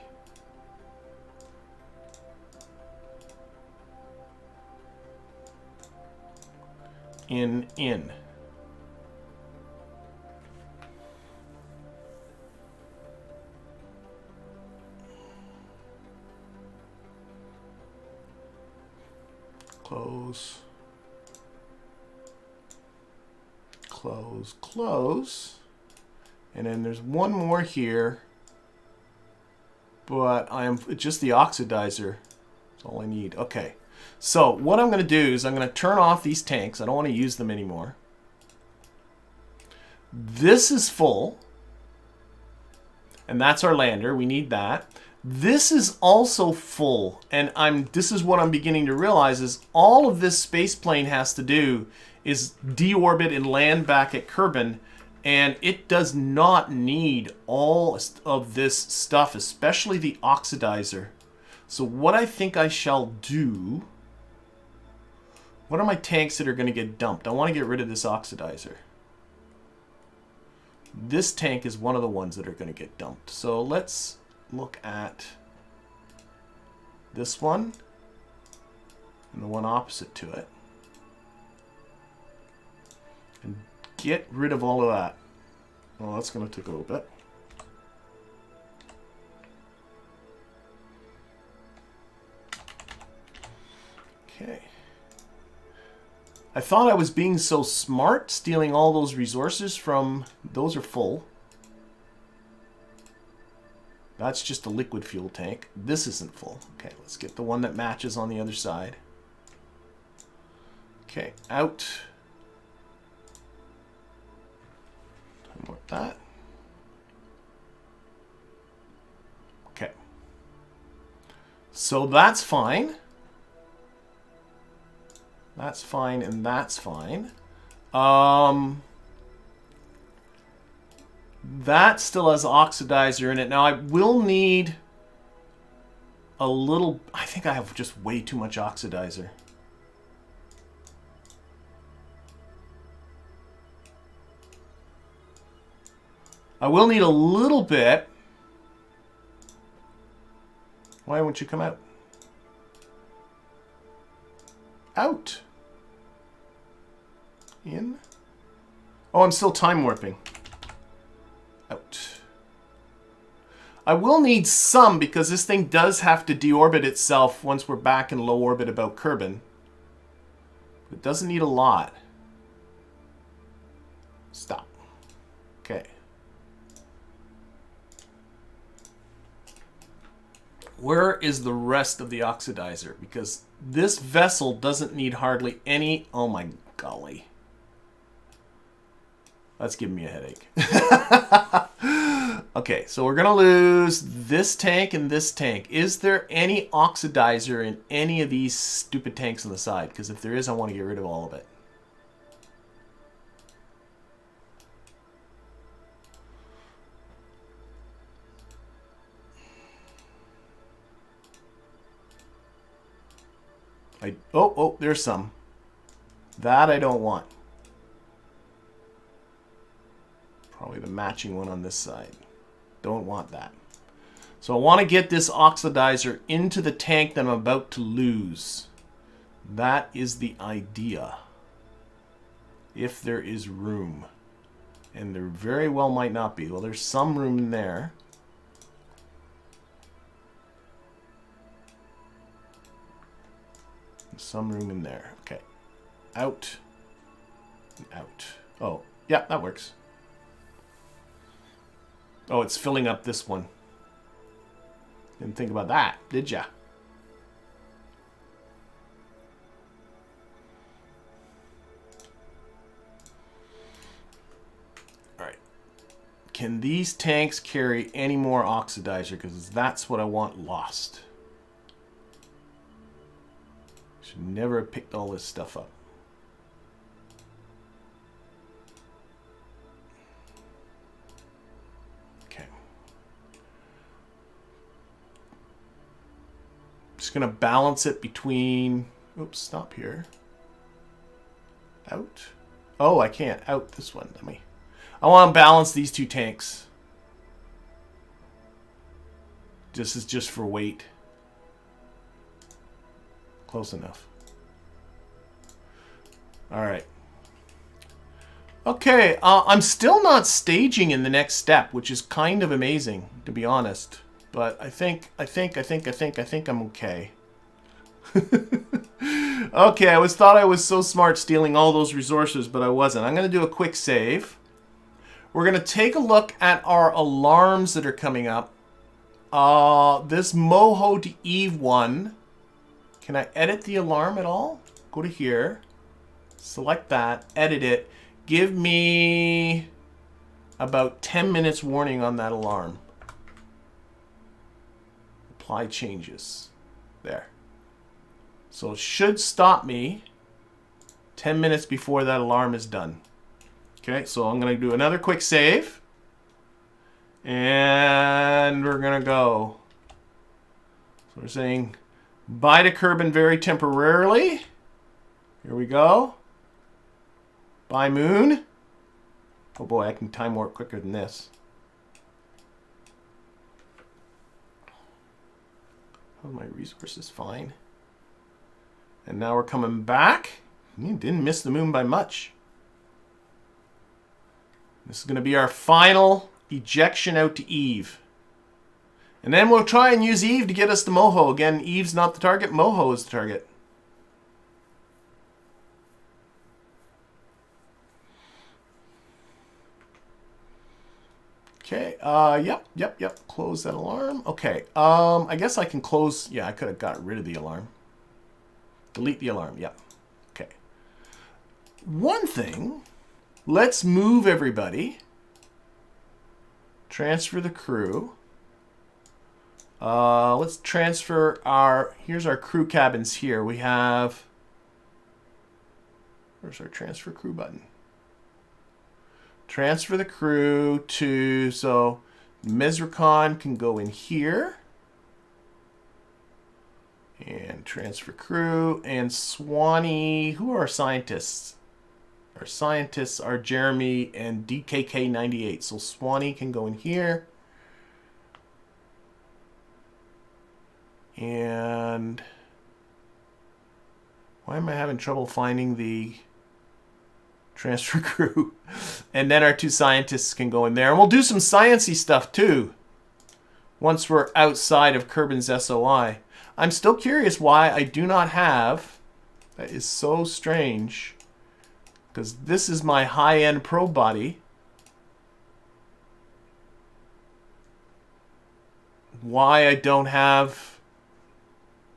In. Close. And then there's one more here. But it's just the oxidizer. That's all I need. Okay. So what I'm going to do is I'm going to turn off these tanks. I don't want to use them anymore. This is full. And that's our lander. We need that. This is also full. And this is what I'm beginning to realize is all of this space plane has to do is deorbit and land back at Kerbin. And it does not need all of this stuff, especially the oxidizer. So what I think I shall do... What are my tanks that are going to get dumped? I want to get rid of this oxidizer. This tank is one of the ones that are going to get dumped. So let's look at this one and the one opposite to it. And get rid of all of that. Well, that's going to take a little bit. Okay. I thought I was being so smart, stealing all those resources from... Those are full. That's just a liquid fuel tank. This isn't full. Okay, let's get the one that matches on the other side. Okay, out. Time warp that. Okay. So that's fine. That's fine, and that's fine. That still has oxidizer in it. Now, I will need a little... I think I have just way too much oxidizer. I will need a little bit. Why won't you come out? Out. In. Oh, I'm still time warping. Out. I will need some because this thing does have to deorbit itself once we're back in low orbit about Kerbin. It doesn't need a lot. Stop. Okay. Where is the rest of the oxidizer? Because this vessel doesn't need hardly any... Oh my golly. That's giving me a headache. Okay, so we're going to lose this tank and this tank. Is there any oxidizer in any of these stupid tanks on the side? Because if there is, I want to get rid of all of it. Oh, there's some. That I don't want. Probably the matching one on this side. Don't want that. So I want to get this oxidizer into the tank that I'm about to lose. That is the idea. If there is room. And there very well might not be. Well, there's some room in there. Some room in there. Okay. Out. Out. Oh, yeah, that works. Oh, it's filling up this one. Didn't think about that, did ya? Alright. Can these tanks carry any more oxidizer? Because that's what I want lost. Should never have picked all this stuff up. Okay. Just going to balance it between... Oops, stop here. Out. Oh, I can't. Out this one. Let me... I want to balance these two tanks. This is just for weight. Close enough. Alright. Okay, I'm still not staging in the next step, which is kind of amazing, to be honest. But I think I'm okay. Okay, thought I was so smart stealing all those resources, but I wasn't. I'm going to do a quick save. We're going to take a look at our alarms that are coming up. This Moho to Eve one. Can I edit the alarm at all? Go to here. Select that. Edit it. Give me about 10 minutes warning on that alarm. Apply changes. There. So it should stop me 10 minutes before that alarm is done. Okay, so I'm going to do another quick save. And we're going to go. So we're saying bye to Kerbin very temporarily. Here we go. Bye Moon. Oh boy, I can time warp quicker than this. Oh, my resources fine. And now we're coming back. You didn't miss the moon by much. This is going to be our final ejection out to Eve. And then we'll try and use Eve to get us to Moho. Again, Eve's not the target. Moho is the target. Okay, yep. Close that alarm. Okay, I guess I can close... Yeah, I could have got rid of the alarm. Delete the alarm, yep. Okay. One thing, let's move everybody. Transfer the crew. Let's transfer our... Here's our crew cabins here. We have... Where's our transfer crew button? Transfer the crew to... So, Mezricon can go in here. And transfer crew. And Swanee... Who are our scientists? Our scientists are Jeremy and DKK98. So Swanee can go in here. And... Why am I having trouble finding the... transfer crew? And then our two scientists can go in there. And we'll do some sciencey stuff too. Once we're outside of Kerbin's SOI. I'm still curious why I do not have... That is so strange. Because this is my high-end probe body. Why I don't have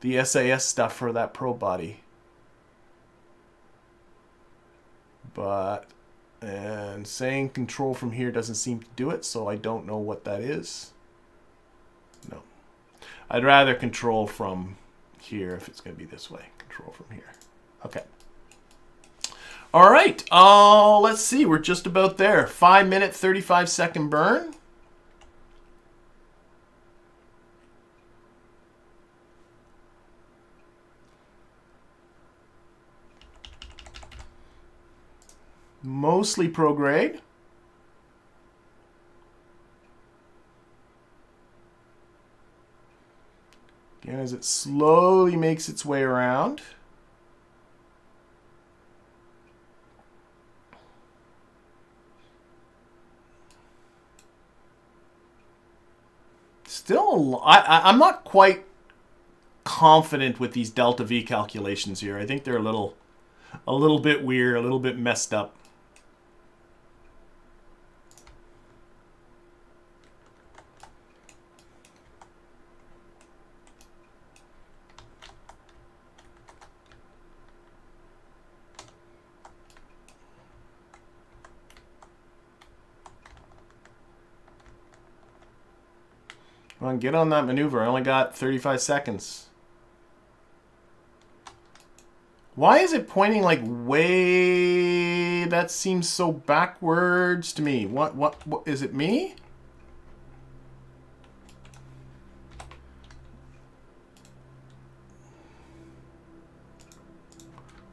the SAS stuff for that probe body. But, and saying control from here doesn't seem to do it, so I don't know what that is. No. I'd rather control from here if it's going to be this way. Control from here. Okay. All right. Let's see. We're just about there. 5 minute, 35 second burn. Mostly prograde. Again, as it slowly makes its way around. Still, I'm not quite confident with these delta V calculations here. I think they're a little bit weird, a little bit messed up. Come on, get on that maneuver. I only got 35 seconds. Why is it pointing like way... That seems so backwards to me. What is it me?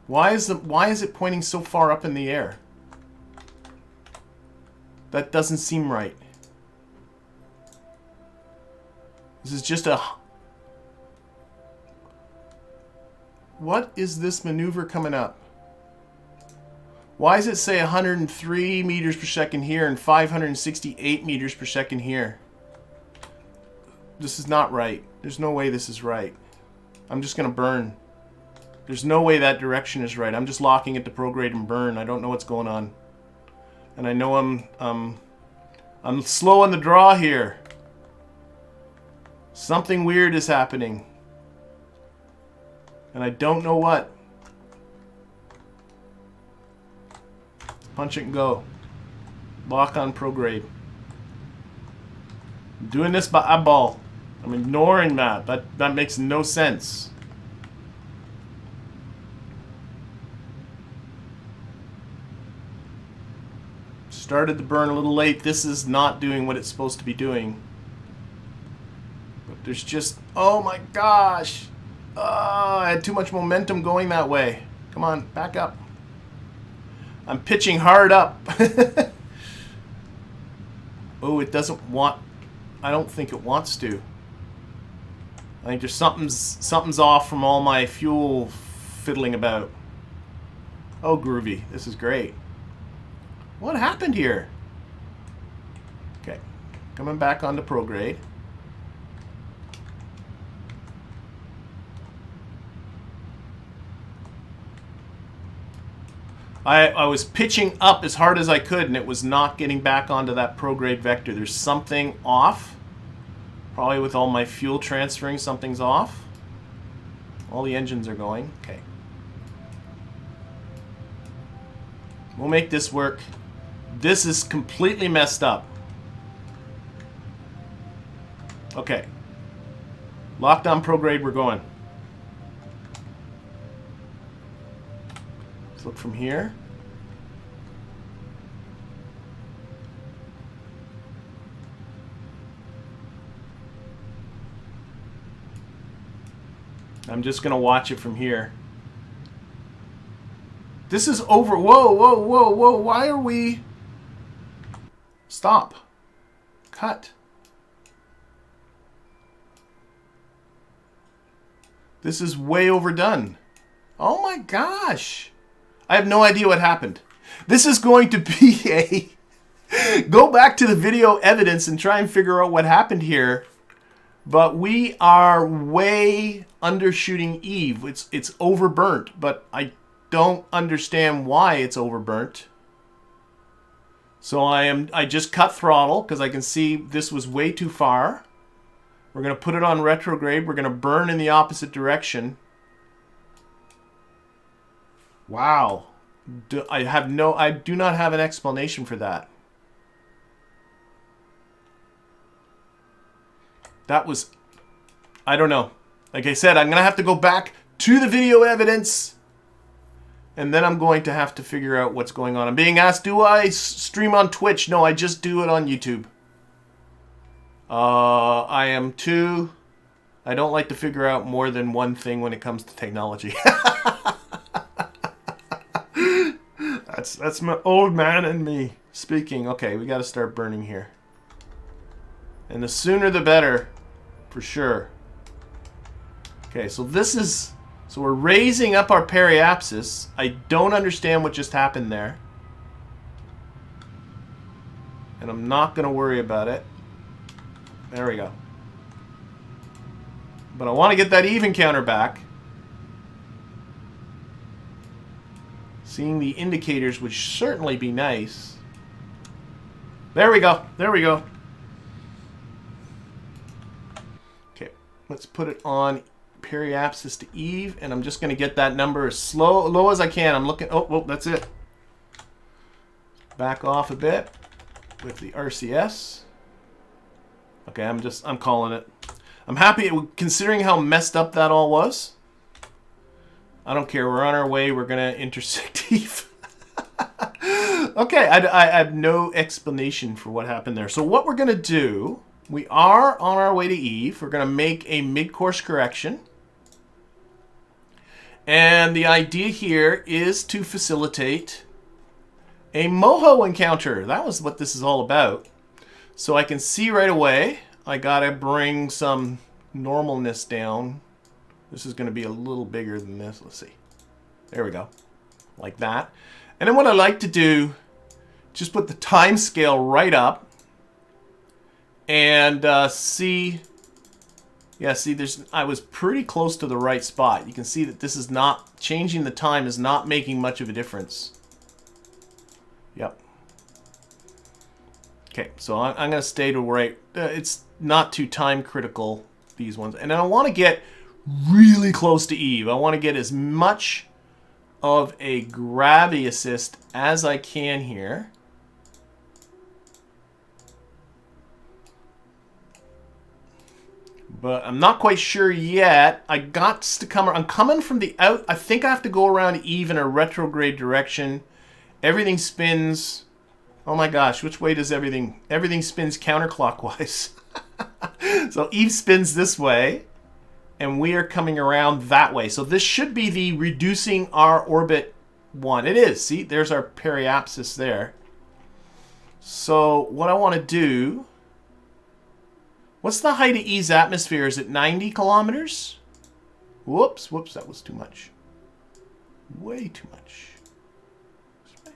Why is it pointing so far up in the air? That doesn't seem right. This is just a... What is this maneuver coming up? Why does it say 103 meters per second here and 568 meters per second here? This is not right. There's no way this is right. I'm just going to burn. There's no way that direction is right. I'm just locking it to prograde and burn. I don't know what's going on. And I know I'm slow on the draw here. Something weird is happening. And I don't know what. Punch it and go. Lock on prograde. I'm doing this by eyeball. I'm ignoring that. That makes no sense. Started the burn a little late. This is not doing what it's supposed to be doing. But there's just... Oh my gosh! I had too much momentum going that way. Come on, back up. I'm pitching hard up. Oh, it doesn't want... I don't think it wants to. I think there's something's off from all my fuel fiddling about. Oh, groovy. This is great. What happened here? Okay. Coming back onto prograde. I was pitching up as hard as I could, and it was not getting back onto that prograde vector. There's something off. Probably with all my fuel transferring, something's off. All the engines are going. Okay. We'll make this work. This is completely messed up. Okay. Lockdown prograde, we're going. Let's look from here. I'm just going to watch it from here. This is over. Whoa, whoa, whoa, whoa. Why are we... Stop. Cut. This is way overdone. Oh my gosh. I have no idea what happened. This is going to be a... Go back to the video evidence and try and figure out what happened here. But we are way undershooting Eve. It's overburnt, but I don't understand why it's overburnt. So I just cut throttle because I can see this was way too far. We're going to put it on retrograde. We're going to burn in the opposite direction. Wow. I do not have an explanation for that. That was, I don't know. Like I said, I'm going to have to go back to the video evidence. And then I'm going to have to figure out what's going on. I'm being asked, do I stream on Twitch? No, I just do it on YouTube. I don't like to figure out more than one thing when it comes to technology. That's my old man and me speaking. Okay, we got to start burning here. And the sooner the better, for sure. Okay, so this is... So we're raising up our periapsis. I don't understand what just happened there. And I'm not going to worry about it. There we go. But I want to get that even counter back. Seeing the indicators would certainly be nice. There we go. There we go. Okay, let's put it on periapsis to Eve, and I'm just going to get that number as low as I can. I'm looking. Oh, that's it. Back off a bit with the RCS. Okay, I'm calling it. I'm happy considering how messed up that all was. I don't care. We're on our way. We're going to intersect Eve. Okay, I have no explanation for what happened there. So what we're going to do, we are on our way to Eve. We're going to make a mid-course correction. And the idea here is to facilitate a Moho encounter. That was what this is all about. So I can see right away, I got to bring some normalness down. This is going to be a little bigger than this. Let's see. There we go. Like that. And then what I like to do, just put the time scale right up. And see... Yeah, see, I was pretty close to the right spot. You can see that this is not... Changing the time is not making much of a difference. Yep. Okay, so I'm going to stay to right... it's not too time critical, these ones. And I want to get really close to Eve. I want to get as much of a gravity assist as I can here. But I'm not quite sure yet. I'm coming from the out. I think I have to go around Eve in a retrograde direction. Everything spins. Oh my gosh, which way does everything... Everything spins counterclockwise. So Eve spins this way. And we are coming around that way. So this should be the reducing our orbit one. It is. See, there's our periapsis there. So what I want to do... What's the height of Eve's atmosphere? Is it 90 kilometers? Whoops, that was too much. Way too much. This way?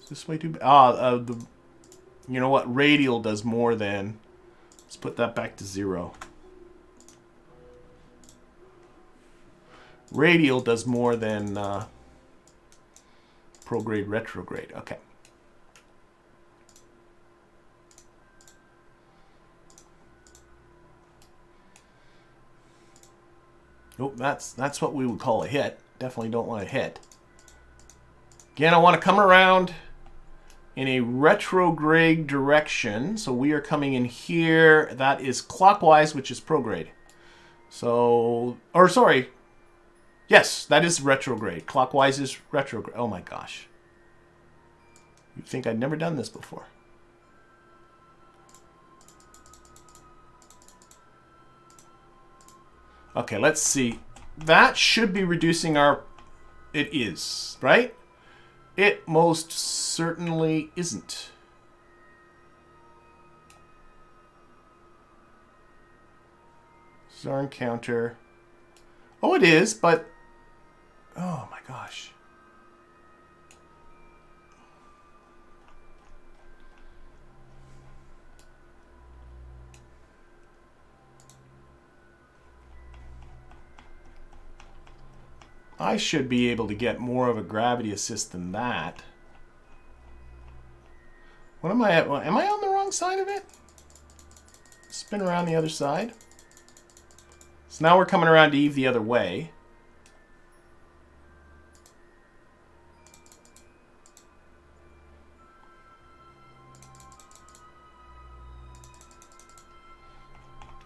Is this way too bad? You know what? Radial does more than... Let's put that back to 0. Radial does more than prograde, retrograde. Okay. Nope, that's what we would call a hit. Definitely don't want to hit. Again, I want to come around in a retrograde direction. So we are coming in here. That is clockwise, which is prograde. So, or sorry. Yes, that is retrograde. Clockwise is retrograde. Oh my gosh. You'd think I'd never done this before. Okay, let's see. That should be reducing our... It is, right? It most certainly isn't. This is our encounter. Oh, it is, but... Oh my gosh. I should be able to get more of a gravity assist than that. What am I at? Am I on the wrong side of it? Spin around the other side. So now we're coming around to Eve the other way.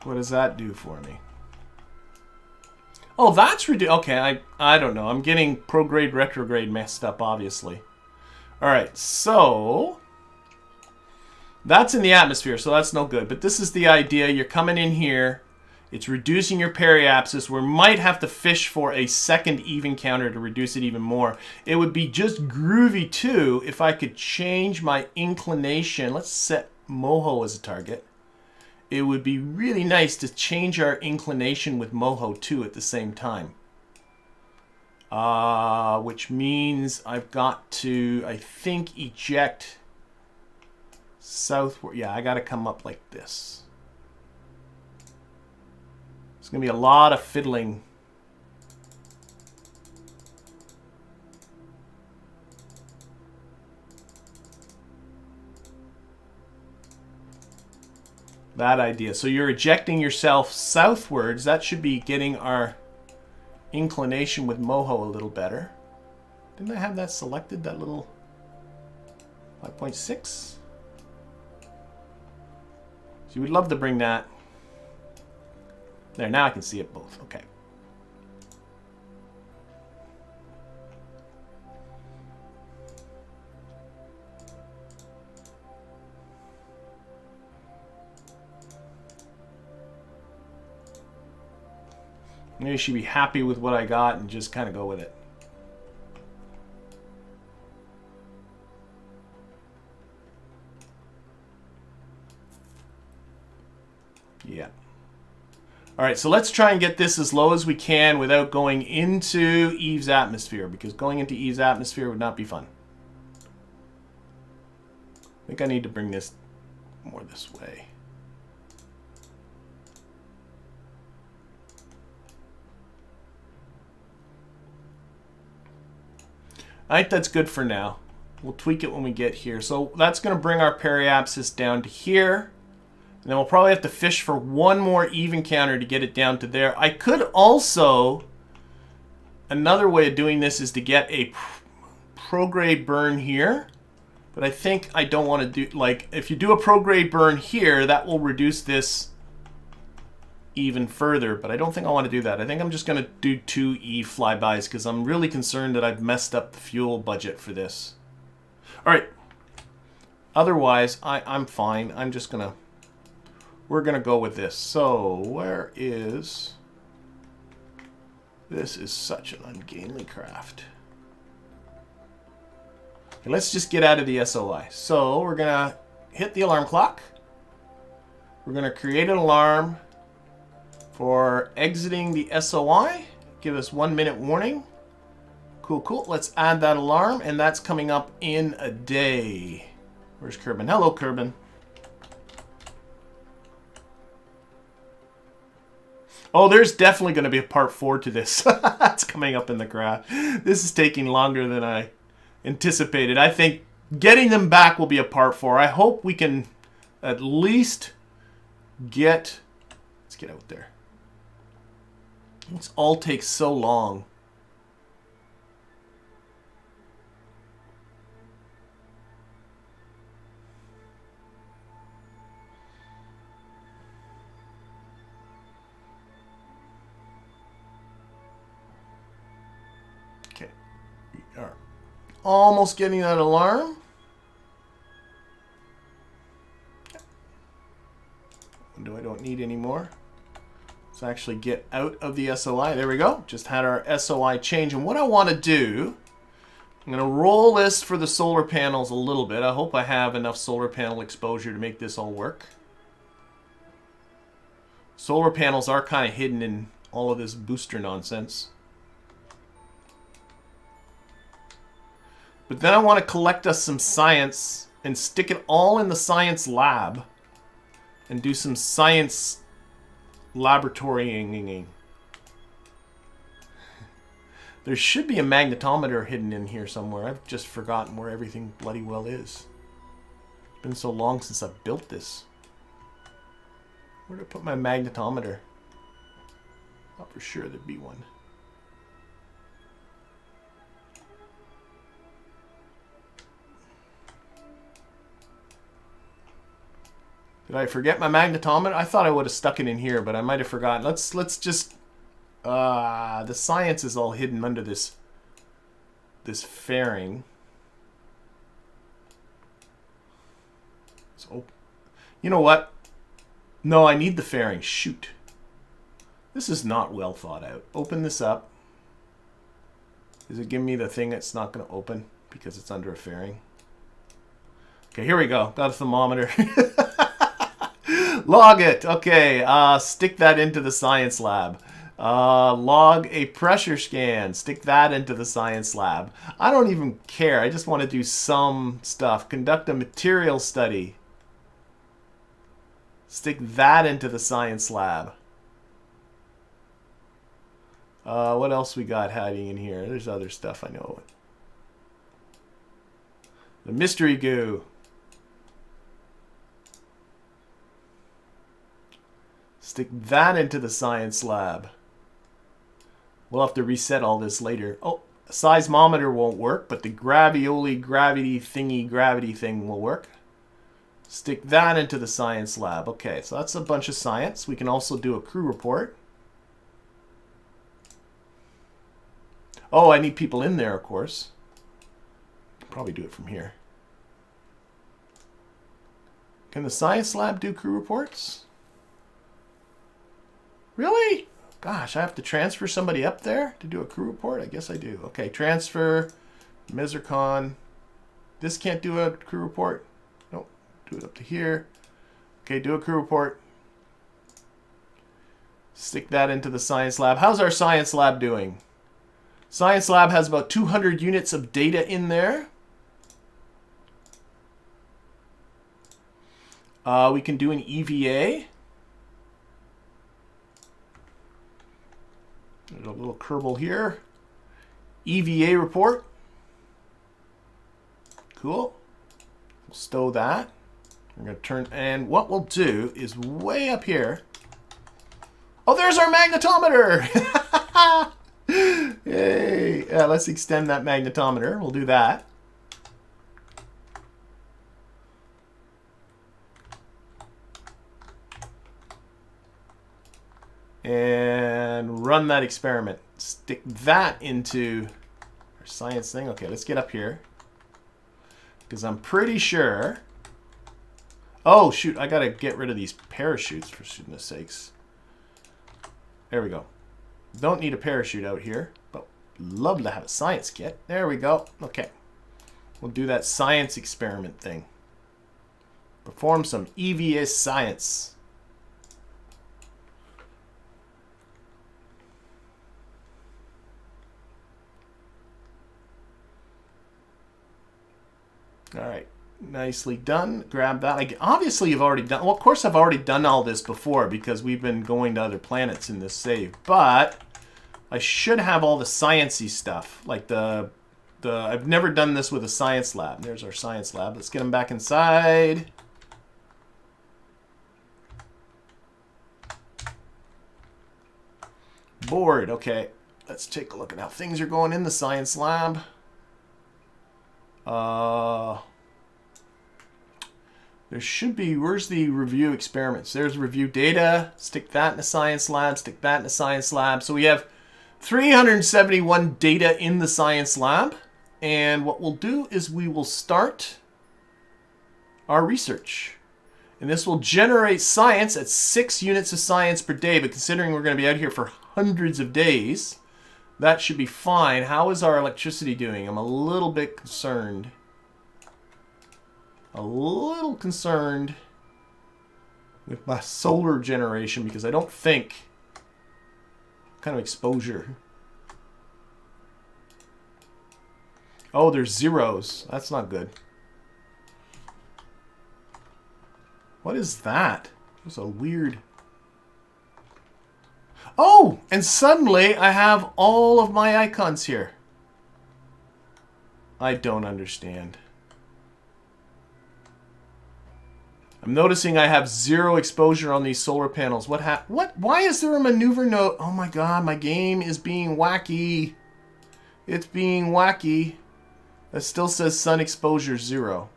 What does that do for me? Oh, that's ridiculous. Okay, I don't know. I'm getting prograde, retrograde messed up, obviously. All right, so that's in the atmosphere, so that's no good. But this is the idea. You're coming in here. It's reducing your periapsis. We might have to fish for a second Eve encounter to reduce it even more. It would be just groovy, too, if I could change my inclination. Let's set Moho as a target. It would be really nice to change our inclination with Moho too at the same time. Which means I've got to, I think, eject southward. Yeah, I got to come up like this. It's going to be a lot of fiddling. That idea. So you're ejecting yourself southwards. That should be getting our inclination with Moho a little better. Didn't I have that selected, that little 5.6? So you would love to bring that. There, now I can see it both. Okay. Maybe you should be happy with what I got and just kind of go with it. Yeah. All right, so let's try and get this as low as we can without going into Eve's atmosphere, because going into Eve's atmosphere would not be fun. I think I need to bring this more this way. I think that's good for now. We'll tweak it when we get here. So that's going to bring our periapsis down to here. And then we'll probably have to fish for one more even counter to get it down to there. I could also... Another way of doing this is to get a prograde burn here. But I think I don't want to do... Like, if you do a prograde burn here, that will reduce this even further, but I don't think I want to do that. I think I'm just going to do 2 E flybys because I'm really concerned that I've messed up the fuel budget for this. All right. Otherwise, I'm fine. I'm just going to... We're going to go with this. So, where is... This is such an ungainly craft. Okay, let's just get out of the SOI. So, we're going to hit the alarm clock. We're going to create an alarm for exiting the SOI. Give us 1 minute warning. Cool, cool. Let's add that alarm, and that's coming up in a day. Where's Kerbin? Hello, Kerbin. Oh, there's definitely going to be a part 4 to this. That's coming up in the graph. This is taking longer than I anticipated. I think getting them back will be a part 4. I hope we can at least get... Let's get out there. This all takes so long. Okay. We are almost getting that alarm. Window I don't need anymore. Let's actually get out of the SOI. There we go. Just had our SOI change. And what I want to do, I'm going to roll this for the solar panels a little bit. I hope I have enough solar panel exposure to make this all work. Solar panels are kind of hidden in all of this booster nonsense. But then I want to collect us some science and stick it all in the science lab and do some science laboratorying. There should be a magnetometer hidden in here somewhere. I've just forgotten where everything bloody well is. It's been so long since I've built this. Where did I put my magnetometer? Thought for sure there'd be one. Did I forget my magnetometer? I thought I would have stuck it in here, but I might have forgotten. Let's just... the science is all hidden under this fairing. So, you know what? No, I need the fairing. Shoot. This is not well thought out. Open this up. Is it giving me the thing that's not going to open because it's under a fairing? Okay, here we go. Got a thermometer. Log it. Okay, stick that into the science lab. Log a pressure scan. Stick that into the science lab. I don't even care. I just want to do some stuff. Conduct a material study. Stick that into the science lab. What else we got hiding in here? There's other stuff I know. The mystery goo. Stick that into the science lab. We'll have to reset all this later. Oh, a seismometer won't work, but the gravity thing will work. Stick that into the science lab. Okay, so that's a bunch of science. We can also do a crew report. Oh, I need people in there, of course. Probably do it from here. Can the science lab do crew reports? Really? Gosh, I have to transfer somebody up there to do a crew report? I guess I do. Okay, transfer, Mesercon. This can't do a crew report. Nope, do it up to here. Okay, do a crew report. Stick that into the science lab. How's our science lab doing? Science lab has about 200 units of data in there. We can do an EVA. There's a little Kerbal here. EVA report. Cool. We'll stow that. We're going to turn, and what we'll do is way up here. Oh, there's our magnetometer! Yay! Yeah, let's extend that magnetometer. We'll do that. And run that experiment. Stick that into our science thing. Okay, let's get up here. Because I'm pretty sure... Oh, shoot. I got to get rid of these parachutes, for goodness sakes. There we go. Don't need a parachute out here. But love to have a science kit. There we go. Okay. We'll do that science experiment thing. Perform some EVA science. All right, nicely done. Grab that. Obviously, you've already done... Well, of course, I've already done all this before because we've been going to other planets in this save. But I should have all the sciencey stuff. Like I've never done this with a science lab. There's our science lab. Let's get them back inside. Board. Okay, let's take a look at how things are going in the science lab. There should be, where's the review experiments? There's review data. Stick that in the science lab. Stick that in the science lab. So we have 371 data in the science lab. And what we'll do is we will start our research. And this will generate science at 6 units of science per day. But considering we're going to be out here for hundreds of days, that should be fine. How is our electricity doing? I'm a little bit concerned. A little concerned with my solar generation because I don't think... What kind of exposure? Oh, there's zeros. That's not good. What is that? It's a weird... Oh! And suddenly I have all of my icons here. I don't understand. I'm noticing I have 0 exposure on these solar panels. What? Why is there a maneuver node? Oh my god, my game is being wacky. It's being wacky. That still says sun exposure 0.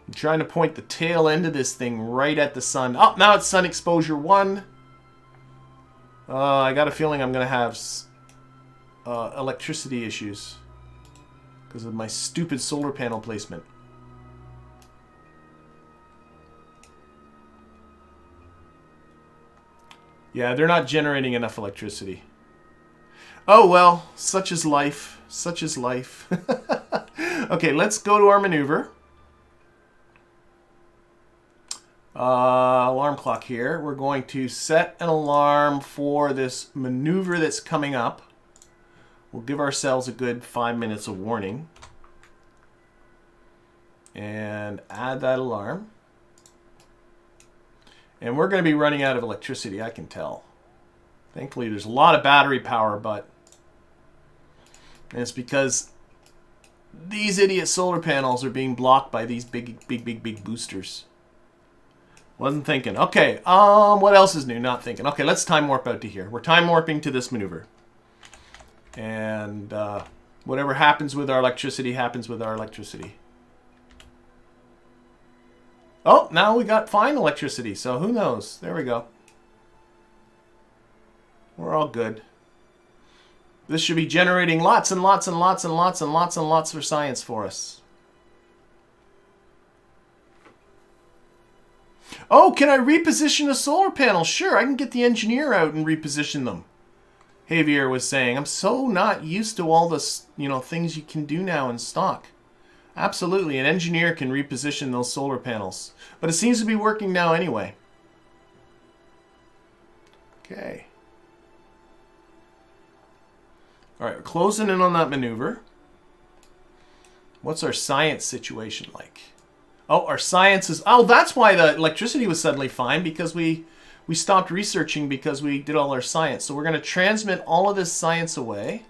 I'm trying to point the tail end of this thing right at the sun. Oh, now it's sun exposure 1. I got a feeling I'm going to have electricity issues because of my stupid solar panel placement. Yeah, they're not generating enough electricity. Oh well, such is life. Such is life. Okay, let's go to our maneuver. Alarm clock here. We're going to set an alarm for this maneuver that's coming up. We'll give ourselves a good 5 minutes of warning. And add that alarm. And we're going to be running out of electricity, I can tell. Thankfully, there's a lot of battery power, but... And it's because these idiot solar panels are being blocked by these big boosters. Wasn't thinking. Okay, what else is new? Not thinking. Okay, let's time warp out to here. We're time warping to this maneuver. And Whatever happens with our electricity happens with our electricity. Oh, now we got fine electricity, so who knows? There we go. We're all good. This should be generating lots and lots and lots and lots and lots and lots for science for us. Oh, can I reposition a solar panel? Sure, I can get the engineer out and reposition them. Javier was saying, I'm so not used to all this, things you can do now in stock. Absolutely, an engineer can reposition those solar panels. But it seems to be working now anyway. Okay. All right, we're closing in on that maneuver. What's our science situation like? Oh, our science is... Oh, that's why the electricity was suddenly fine, because we stopped researching because we did all our science. So we're going to transmit all of this science away.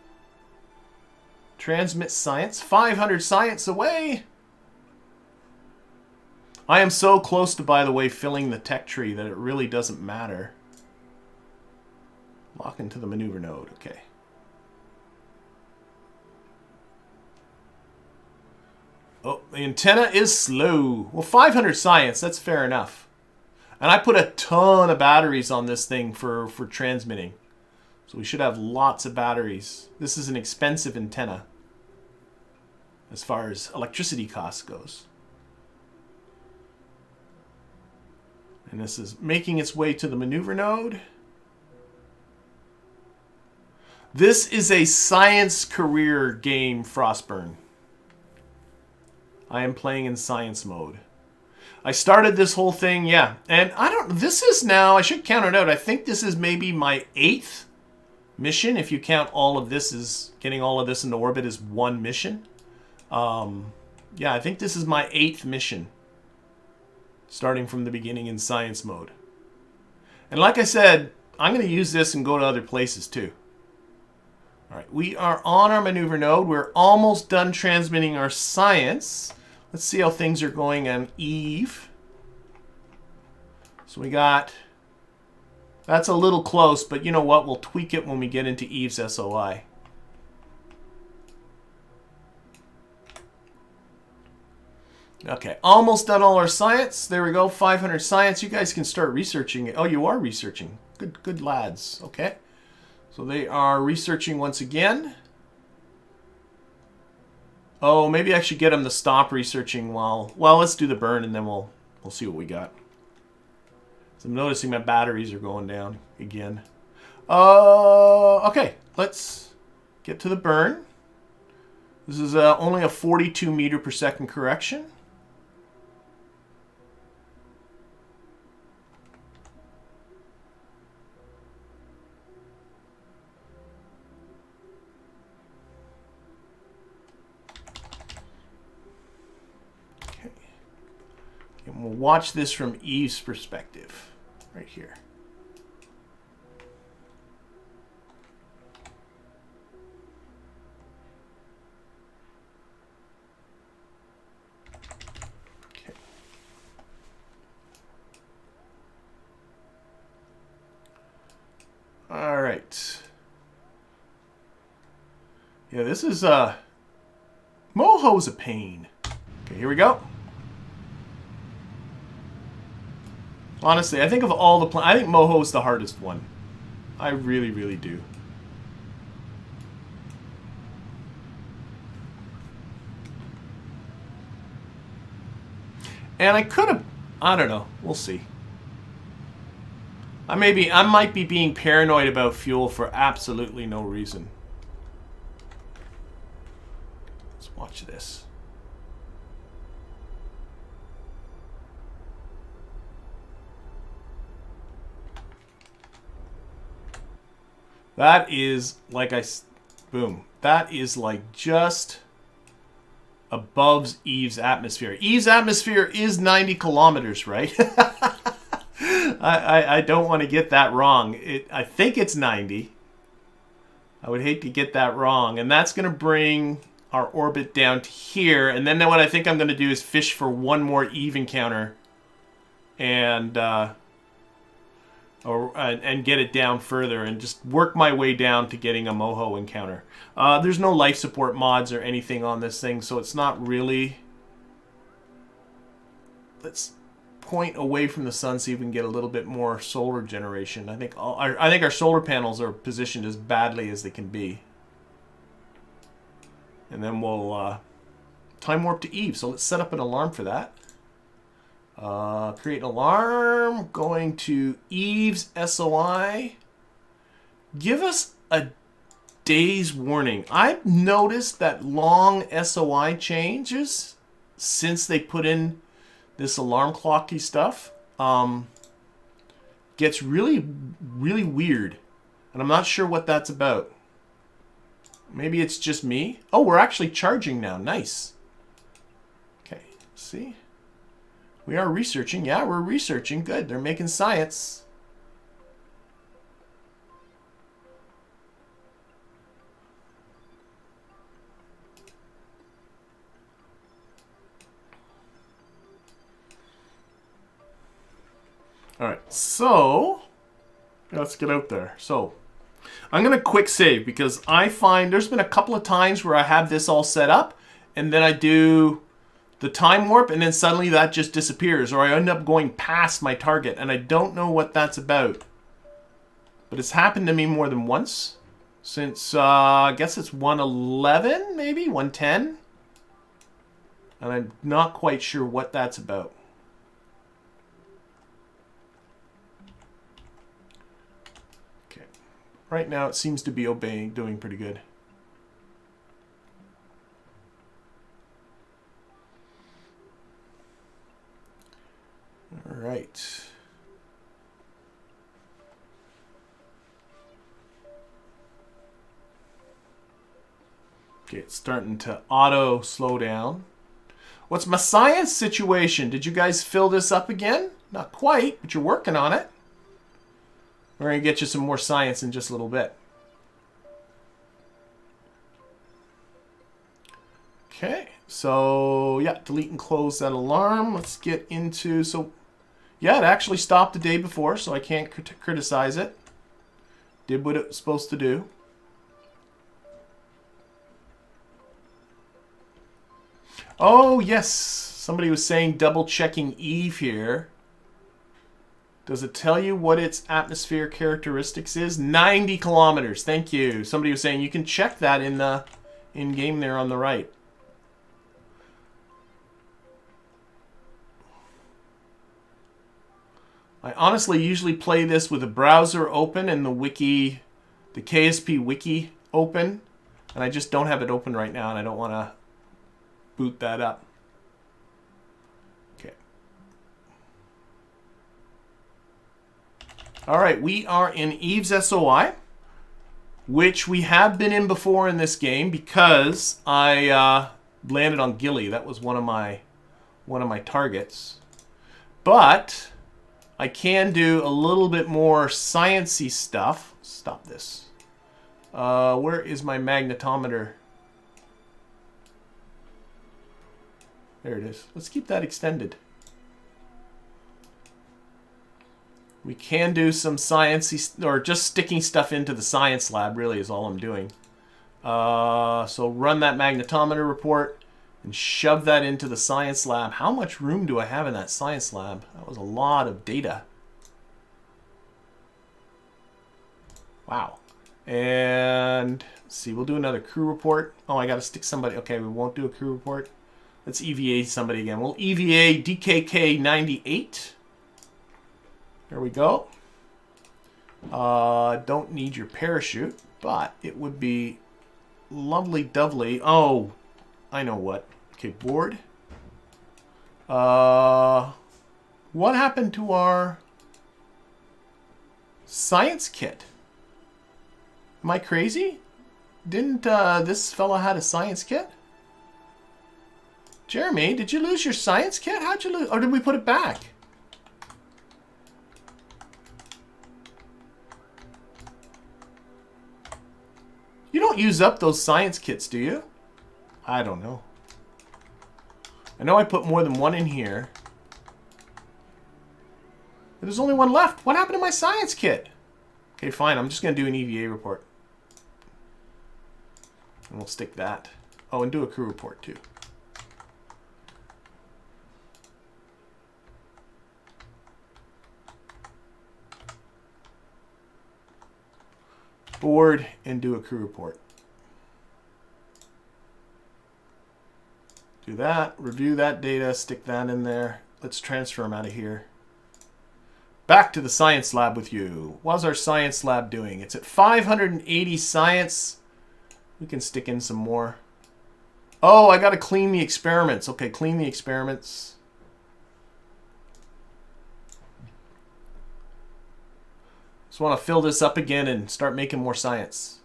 Transmit science. 500 science away. I am so close to, by the way, filling the tech tree that it really doesn't matter. Lock into the maneuver node. Okay. Oh, the antenna is slow. Well, 500 science, that's fair enough. And I put a ton of batteries on this thing for transmitting. So we should have lots of batteries. This is an expensive antenna as far as electricity cost goes. And this is making its way to the maneuver node. This is a science career game, Frostburn. I am playing in science mode. I started this whole thing, yeah. And this is now, I should count it out. I think this is maybe my 8th mission. If you count all of this as, getting all of this into orbit as one mission. Yeah, I think this is my 8th mission. Starting from the beginning in science mode. And like I said, I'm going to use this and go to other places too. All right, we are on our maneuver node. We're almost done transmitting our science. Let's see how things are going on Eve. So we got... That's a little close, but you know what? We'll tweak it when we get into Eve's SOI. Okay, almost done all our science. There we go, 500 science. You guys can start researching it. Oh, you are researching. Good lads. Okay. So they are researching once again. Oh, maybe I should get them to stop researching while... Well, let's do the burn and then we'll see what we got. So I'm noticing my batteries are going down again. Okay, let's get to the burn. This is only a 42 meter per second correction. And we'll watch this from Eve's perspective, right here. Okay. All right. Yeah, this is Moho's a pain. Okay, here we go. Honestly, I think of all the I think Moho is the hardest one. I really, really do. And I could have... I don't know. We'll see. I might be being paranoid about fuel for absolutely no reason. Let's watch this. That is like boom. That is like just above Eve's atmosphere. Eve's atmosphere is 90 kilometers, right? I don't want to get that wrong. I think it's 90. I would hate to get that wrong. And that's going to bring our orbit down to here. And then what I think I'm going to do is fish for one more Eve encounter. And... and get it down further and just work my way down to getting a Moho encounter. There's no life support mods or anything on this thing, so it's not really... Let's point away from the sun, see if we can get a little bit more solar generation. I think our solar panels are positioned as badly as they can be. And then we'll time warp to Eve. So let's set up an alarm for that. Create an alarm. Going to Eve's SOI. Give us a day's warning. I've noticed that long SOI changes since they put in this alarm clocky stuff gets really, really weird. And I'm not sure what that's about. Maybe it's just me. Oh, we're actually charging now. Nice. Okay, see? We are researching. Yeah, we're researching. Good. They're making science. All right, so let's get out there. So I'm going to quick save because I find there's been a couple of times where I have this all set up and then I do the time warp and then suddenly that just disappears, or I end up going past my target and I don't know what that's about. But it's happened to me more than once since I guess it's 111, maybe 110. And I'm not quite sure what that's about. Right now, it seems to be doing pretty good. All right. Okay, it's starting to auto slow down. What's my science situation? Did you guys fill this up again? Not quite, but you're working on it. We're going to get you some more science in just a little bit. Okay, so yeah, delete and close that alarm. Let's get into, so yeah, it actually stopped the day before, so I can't criticize it. Did what it was supposed to do. Oh, yes, somebody was saying double checking Eve here. Does it tell you what its atmosphere characteristics is? 90 kilometers. Thank you. Somebody was saying you can check that in the in-game there on the right. I honestly usually play this with a browser open and the wiki, the KSP wiki open, and I just don't have it open right now and I don't want to boot that up. All right, we are in Eve's SOI, which we have been in before in this game because I landed on Gilly. That was one of my targets. But I can do a little bit more science-y stuff. Stop this. Where is my magnetometer? There it is. Let's keep that extended. We can do some sciencey, or just sticking stuff into the science lab, really, is all I'm doing. So run that magnetometer report and shove that into the science lab. How much room do I have in that science lab? That was a lot of data. Wow. And let's see, we'll do another crew report. Oh, I got to stick somebody. Okay, we won't do a crew report. Let's EVA somebody again. We'll EVA DKK 98. There we go. Don't need your parachute, but it would be lovely-dovely. Oh, I know what. Okay, board. What happened to our science kit? Am I crazy? Didn't this fella had a science kit? Jeremy, did you lose your science kit? How'd you lose? Or did we put it back? You don't use up those science kits, do you? I don't know. I know I put more than one in here. There's only one left. What happened to my science kit? Okay, fine. I'm just going to do an EVA report. And we'll stick that. Oh, and do a crew report too. Board and do a crew report. Do that, review that data, stick that in there. Let's transfer them out of here. Back to the science lab with you. What's our science lab doing? It's at 580 science. We can stick in some more. Oh, I got to clean the experiments. Okay, clean the experiments. Just want to fill this up again and start making more science.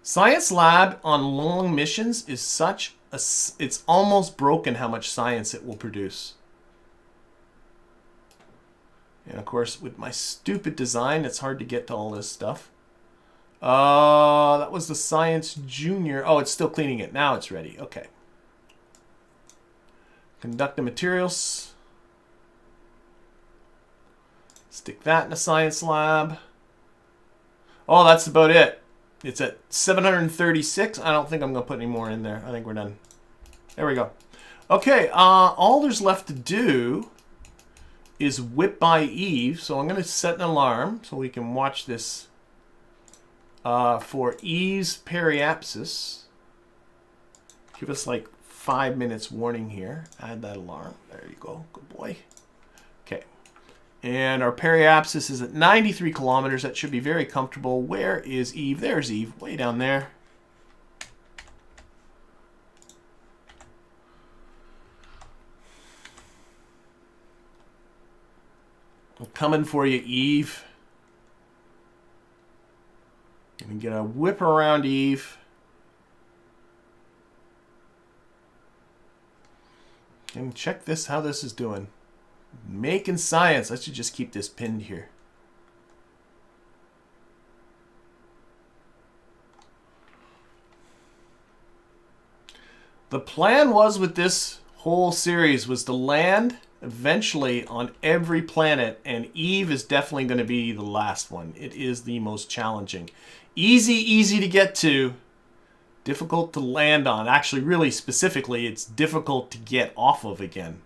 Science lab on long missions is such a... It's almost broken how much science it will produce. And of course, with my stupid design, it's hard to get to all this stuff. That was the Science Junior. Oh, it's still cleaning it. Now it's ready. Okay. Conduct the materials. Stick that in the science lab. Oh, that's about it. It's at 736. I don't think I'm going to put any more in there. I think we're done. There we go. Okay, all there's left to do is whip by Eve. So I'm going to set an alarm so we can watch this for Eve's periapsis. Give us like 5 minutes warning here. Add that alarm. There you go. Good boy. Okay. And our periapsis is at 93 kilometers. That should be very comfortable. Where is Eve? There's Eve, way down there. I'm coming for you, Eve. Gonna get a whip around Eve. And check this, how this is doing. Making science. I should just keep this pinned here. The plan was with this whole series was to land eventually on every planet, and Eve is definitely going to be the last one. It is the most challenging. Easy to get to, difficult to land on. Actually, really specifically, it's difficult to get off of again.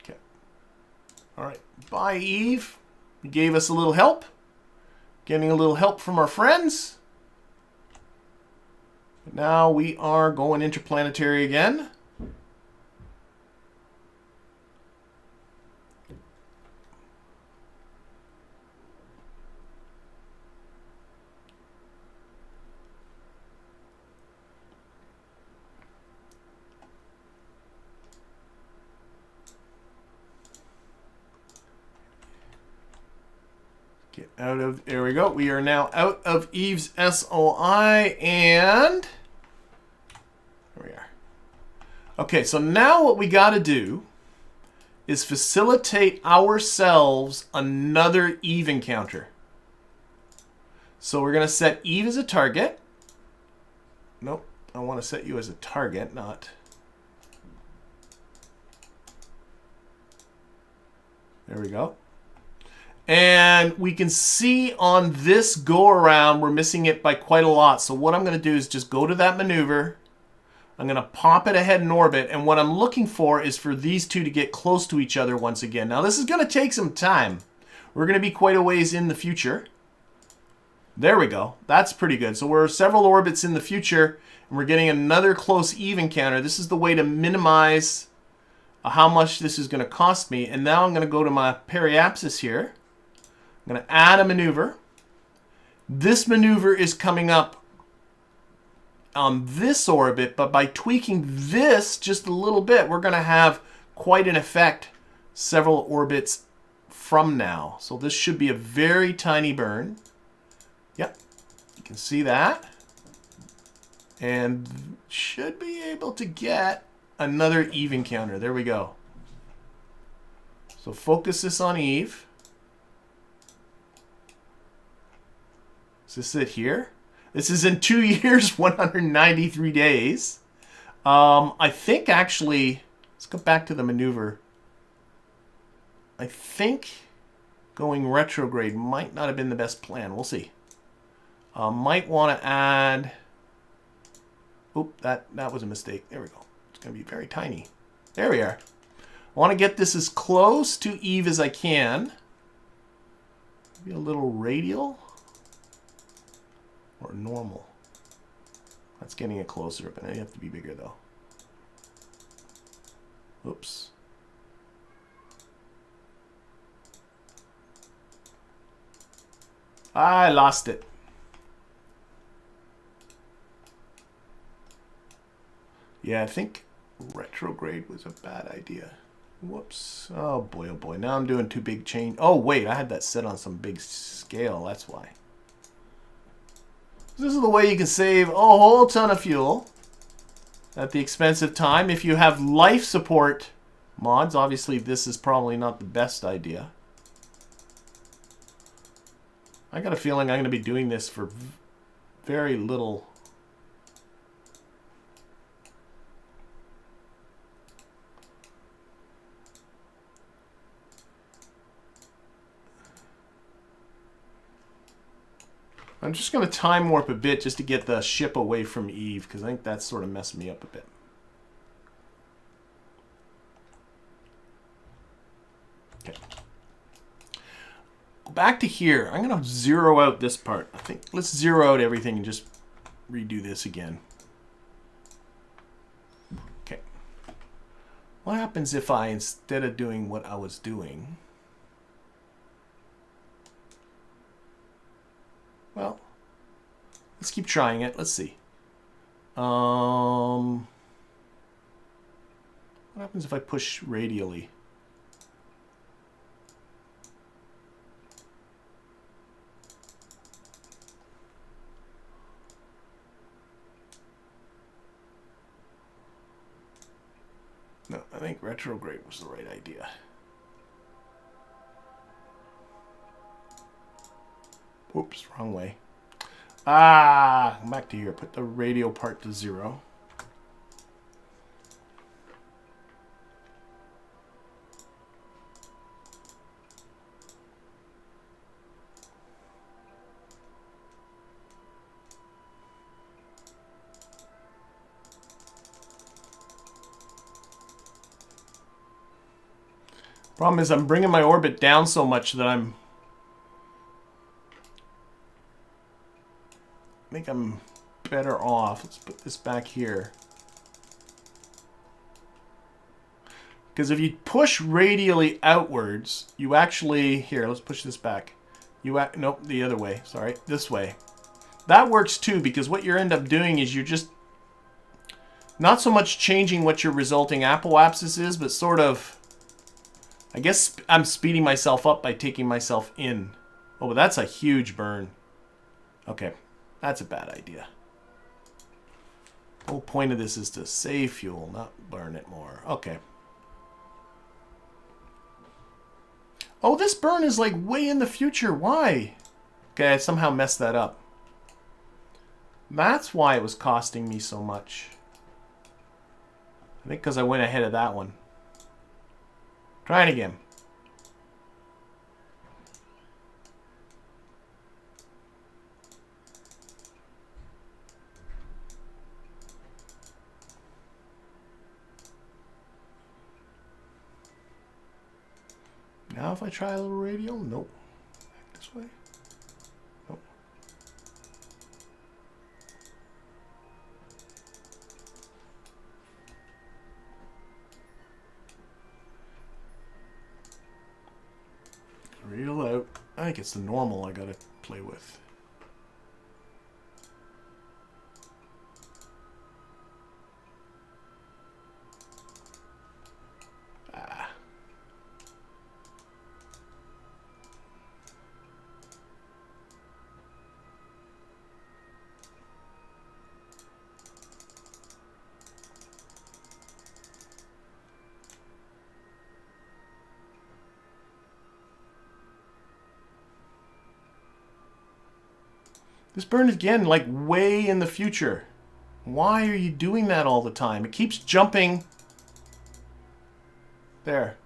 Okay. All right. Bye, Eve. You gave us a little help. Getting a little help from our friends. But now we are going interplanetary again. Get out of, there we go. We are now out of Eve's SOI, and there we are. Okay, so now what we got to do is facilitate ourselves another Eve encounter. So we're going to set Eve as a target. Nope, I want to set you as a target, not... There we go. And we can see on this go around, we're missing it by quite a lot. So what I'm going to do is just go to that maneuver. I'm going to pop it ahead in orbit. And what I'm looking for is for these two to get close to each other once again. Now this is going to take some time. We're going to be quite a ways in the future. There we go. That's pretty good. So we're several orbits in the future, and we're getting another close Eve encounter. This is the way to minimize how much this is going to cost me. And now I'm going to go to my periapsis here. I'm going to add a maneuver. This maneuver is coming up on this orbit, but by tweaking this just a little bit, we're going to have quite an effect several orbits from now. So this should be a very tiny burn. Yep, you can see that. And should be able to get another Eve encounter. There we go. So focus this on Eve. Is this it here? This is in 2 years, 193 days. I think actually, let's go back to the maneuver. I think going retrograde might not have been the best plan. We'll see. Might want to add... Oop, that was a mistake. There we go. It's going to be very tiny. There we are. I want to get this as close to Eve as I can. Maybe a little radial. Or normal. That's getting it closer, but I have to be bigger though. Oops. I lost it. Yeah, I think retrograde was a bad idea. Whoops. Oh boy, oh boy. Now I'm doing too big change. Oh wait, I had that set on some big scale. That's why. This is the way you can save a whole ton of fuel at the expense of time. If you have life support mods, obviously this is probably not the best idea. I got a feeling I'm going to be doing this for very little. I'm just going to time warp a bit just to get the ship away from Eve, because I think that's sort of messed me up a bit. Okay. Back to here. I'm going to zero out this part. I think let's zero out everything and just redo this again. Okay. What happens if I, instead of doing what I was doing... Well, let's keep trying it. Let's see. What happens if I push radially? No, I think retrograde was the right idea. Oops, wrong way. Back to here. Put the radio part to 0. Problem is I'm bringing my orbit down so much that I think I'm better off. Let's put this back here. Because if you push radially outwards, you actually... Here, let's push this back. Nope, the other way. Sorry, this way. That works too, because what you end up doing is you're just... Not so much changing what your resulting apoapsis is, but sort of... I guess I'm speeding myself up by taking myself in. Oh, but that's a huge burn. Okay. That's a bad idea. The whole point of this is to save fuel, not burn it more. Okay. Oh, this burn is like way in the future. Why? Okay, I somehow messed that up. That's why it was costing me so much. I think because I went ahead of that one. Try it again. Now if I try a little radial, nope. Back this way. Nope. Radial out. I think it's the normal I gotta play with. This burn is again like way in the future. Why are you doing that all the time? It keeps jumping. There.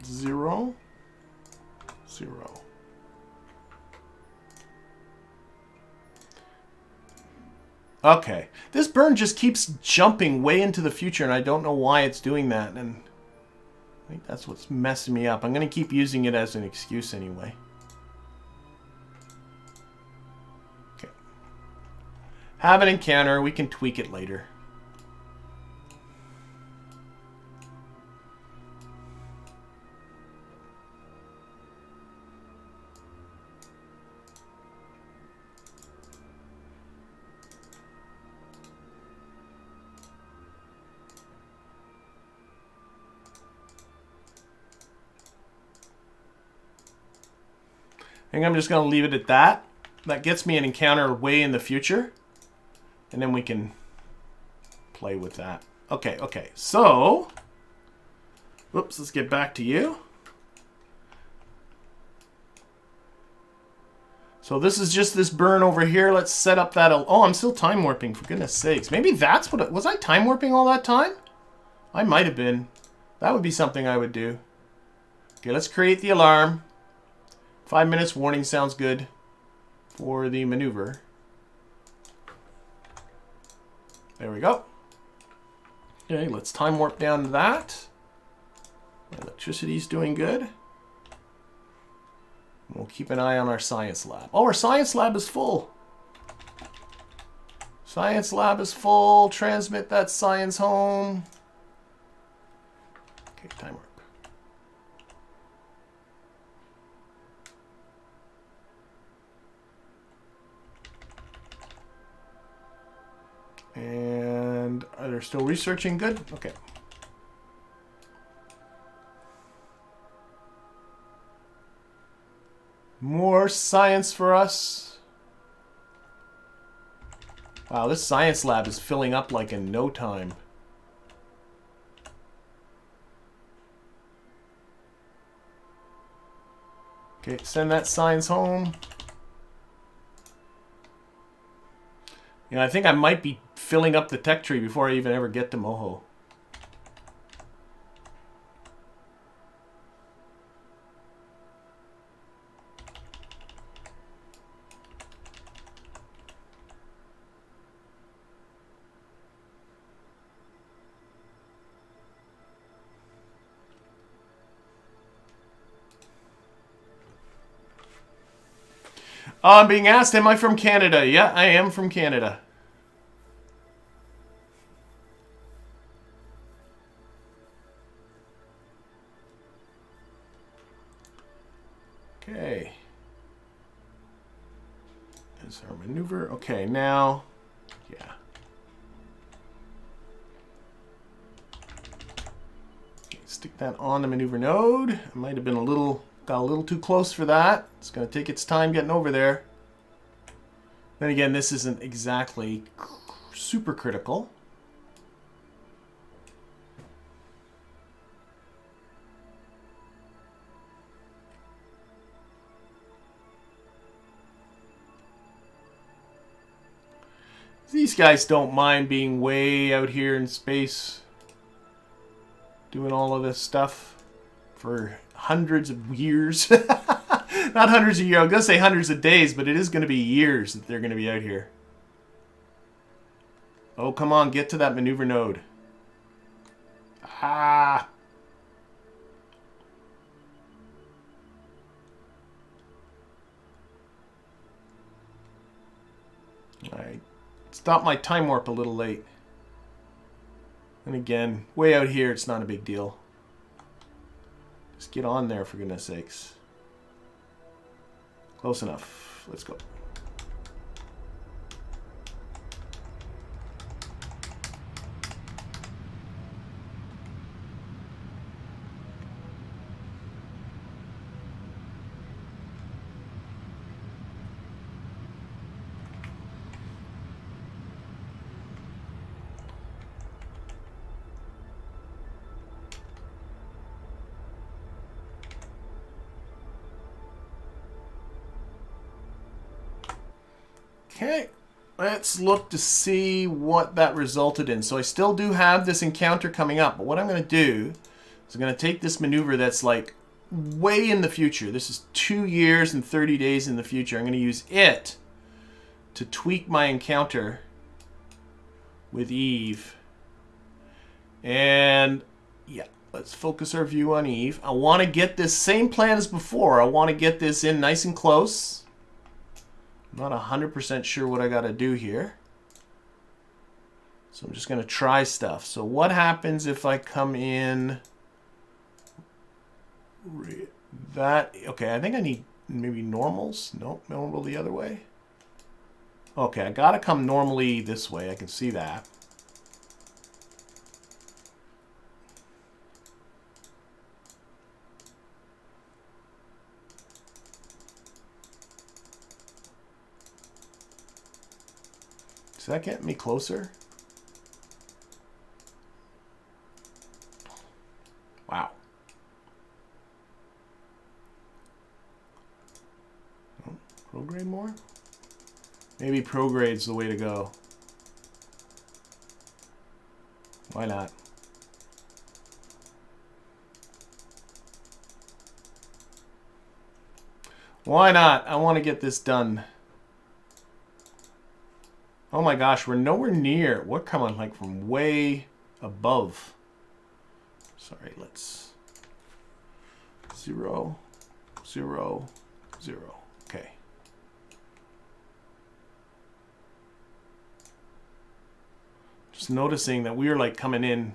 Zero. Zero. Okay. This burn just keeps jumping way into the future, and I don't know why it's doing that. And I think that's what's messing me up. I'm going to keep using it as an excuse anyway. Have an encounter. We can tweak it later. I think I'm just going to leave it at that. That gets me an encounter way in the future. And then we can play with that. Okay, okay. So, whoops, let's get back to you. So this is just this burn over here. Let's set up that. Oh, I'm still time warping, for goodness sakes. Maybe that's what it was. I time warping all that time? I might have been. That would be something I would do. Okay, let's create the alarm. 5 minutes warning sounds good for the maneuver. There we go. Okay, let's time warp down to that. Electricity's doing good. We'll keep an eye on our science lab. Oh, our science lab is full. Science lab is full. Transmit that science home. Okay, time warp. And are they still researching? Good. Okay. More science for us. Wow, this science lab is filling up like in no time. Okay, send that science home. You know, I think I might be filling up the tech tree before I even ever get to Moho. I'm being asked, am I from Canada? Yeah, I am from Canada. Okay. There's our maneuver. Okay, now, yeah. Okay, stick that on the maneuver node. I might have been got a little too close for that. It's going to take its time getting over there. Then again, this isn't exactly super critical. These guys don't mind being way out here in space, doing all of this stuff for hundreds of years. Not hundreds of years, I was going to say hundreds of days, but it is going to be years that they're going to be out here. Oh, come on, get to that maneuver node. Ah! Alright. Stop my time warp a little late. And again, way out here, it's not a big deal. Just get on there, for goodness sakes. Close enough. Let's go. Okay, let's look to see what that resulted in. So I still do have this encounter coming up, but what I'm going to do is I'm going to take this maneuver that's like way in the future. This is 2 years and 30 days in the future. I'm going to use it to tweak my encounter with Eve. And yeah, let's focus our view on Eve. I want to get this same plan as before. I want to get this in nice and close. I'm not 100% sure what I got to do here. So I'm just going to try stuff. So what happens if I come in that? Okay, I think I need maybe normals. Nope, normal the other way. Okay, I got to come normally this way. I can see that. Does that get me closer? Wow. Oh, prograde more? Maybe prograde's the way to go. Why not? Why not? I want to get this done. Oh my gosh, we're nowhere near. We're coming like from way above. Sorry, let's 0, 0, 0. Okay. Just noticing that we are like coming in.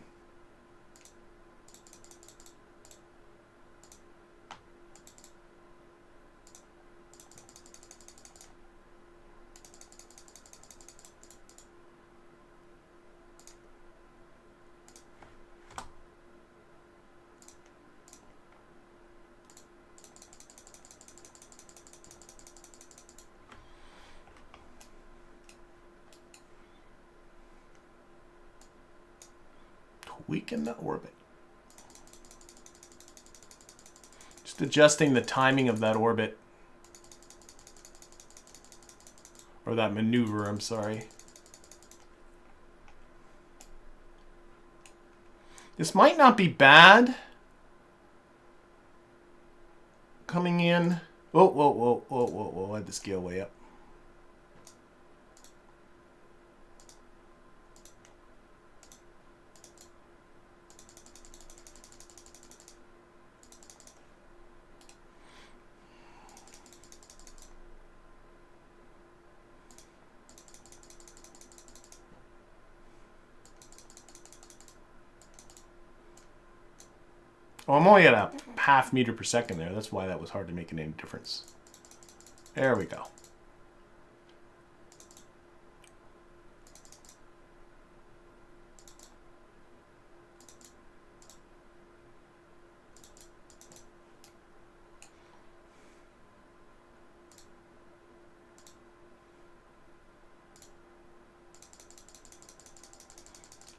Weaken the orbit. Just adjusting the timing of that orbit. Or that maneuver, I'm sorry. This might not be bad. Coming in. Whoa, whoa, whoa, whoa, whoa, whoa. I had the scale way up. Oh, I'm only at a ½ meter per second there. That's why that was hard to make any difference. There we go.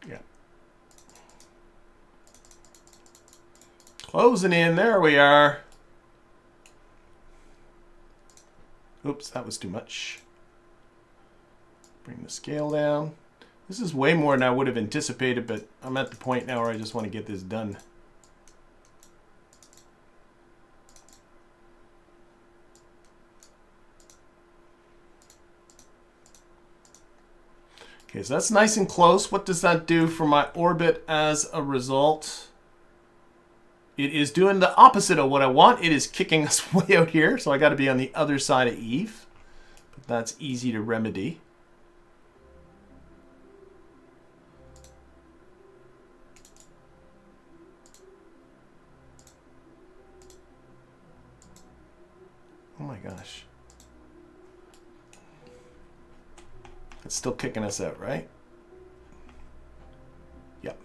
Yeah. Closing in. There we are. Oops, that was too much. Bring the scale down. This is way more than I would have anticipated, but I'm at the point now where I just want to get this done. Okay, so that's nice and close. What does that do for my orbit as a result? It is doing the opposite of what I want. It is kicking us way out here, so I got to be on the other side of Eve. But that's easy to remedy. Oh my gosh. It's still kicking us out, right? Yep.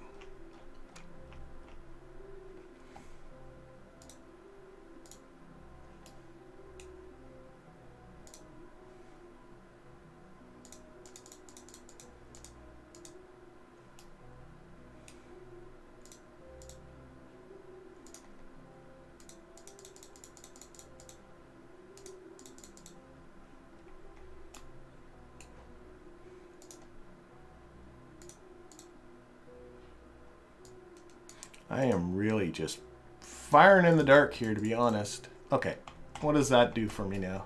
I am really just firing in the dark here, to be honest. Okay, what does that do for me now?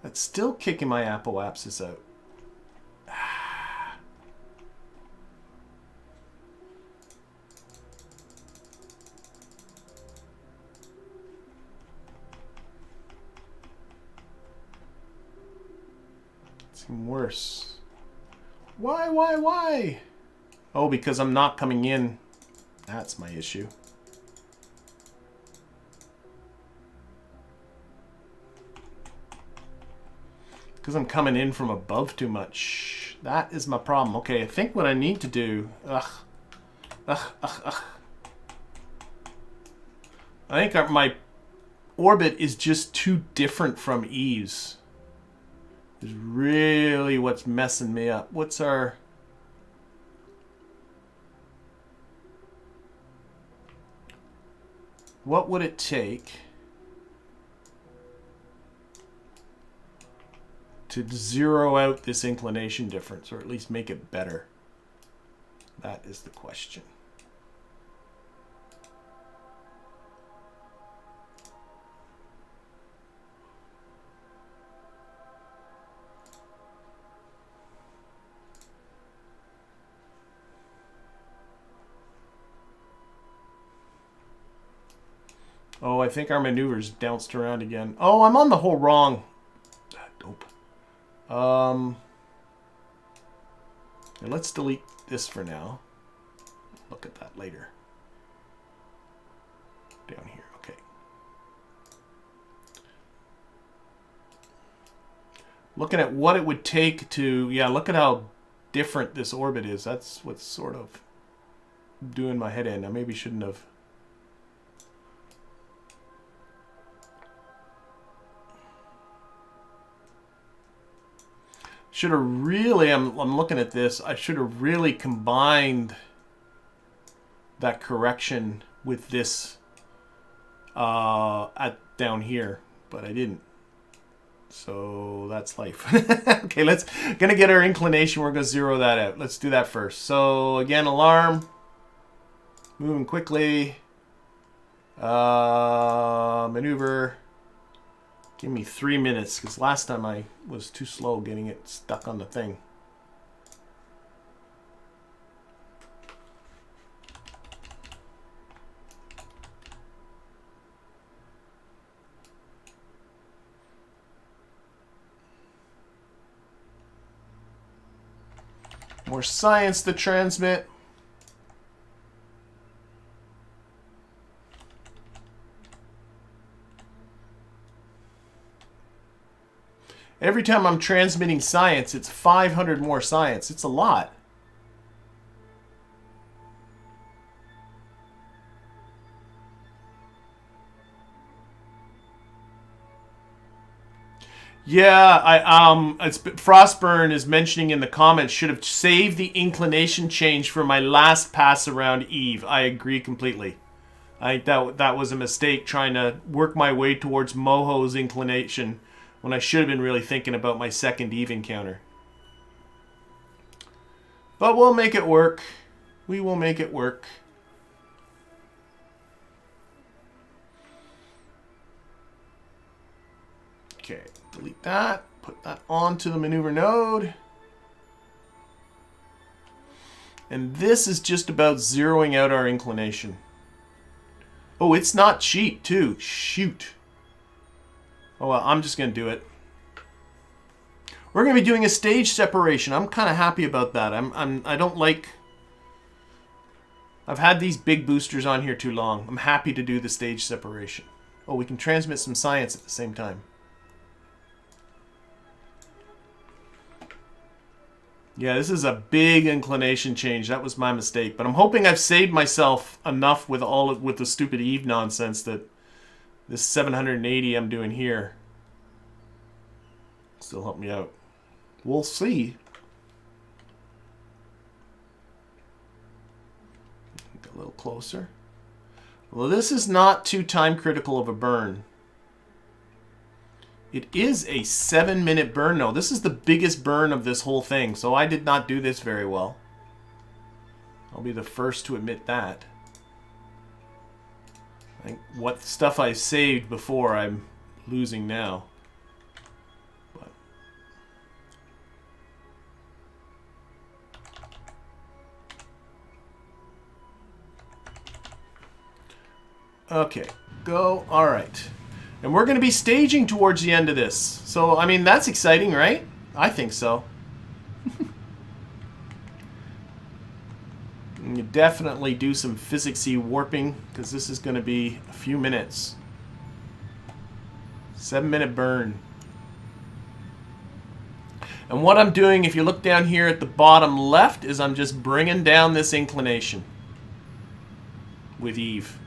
That's still kicking my apoapsis out. It's even worse. Why? Oh, because I'm not coming in. That's my issue. Because I'm coming in from above too much. That is my problem. Okay, I think what I need to do... I think my orbit is just too different from Eve's. Is really what's messing me up. What's our... What would it take to zero out this inclination difference, or at least make it better? That is the question. Oh, I think our maneuver's bounced around again. Oh, I'm on the whole wrong. Dope. Let's delete this for now. Look at that later. Down here, okay. Looking at what it would take to... Yeah, look at how different this orbit is. That's what's sort of doing my head in. I maybe shouldn't have... Should have really, I'm looking at this, I should have really combined that correction with this down here, but I didn't. So that's life. Okay, gonna get our inclination, we're gonna zero that out. Let's do that first. So again, alarm, moving quickly, maneuver. Give me 3 minutes, because last time I was too slow getting it stuck on the thing. More science to transmit. Every time I'm transmitting science, it's 500 more science. It's a lot. Yeah, Frostburn is mentioning in the comments, should have saved the inclination change for my last pass around Eve. I agree completely. I think that was a mistake, trying to work my way towards Moho's inclination when I should have been really thinking about my second Eve encounter. But we'll make it work. We will make it work. Okay, delete that. Put that onto the maneuver node. And this is just about zeroing out our inclination. Oh, it's not cheap too. Shoot. Oh, well, I'm just going to do it. We're going to be doing a stage separation. I'm kind of happy about that. I don't like... I've had these big boosters on here too long. I'm happy to do the stage separation. Oh, we can transmit some science at the same time. Yeah, this is a big inclination change. That was my mistake. But I'm hoping I've saved myself enough with with the stupid Eve nonsense that this 780 I'm doing here still help me out. We'll see. Get a little closer. Well, this is not too time critical of a burn. It is a 7-minute burn. No, this is the biggest burn of this whole thing, so I did not do this very well. I'll be the first to admit that. I think what stuff I saved before I'm losing now. But okay, go. All right. And we're going to be staging towards the end of this. So, I mean, that's exciting, right? I think so. And you definitely do some physicsy warping, because this is going to be a few minutes. 7-minute burn. And what I'm doing, if you look down here at the bottom left, is I'm just bringing down this inclination with Eve.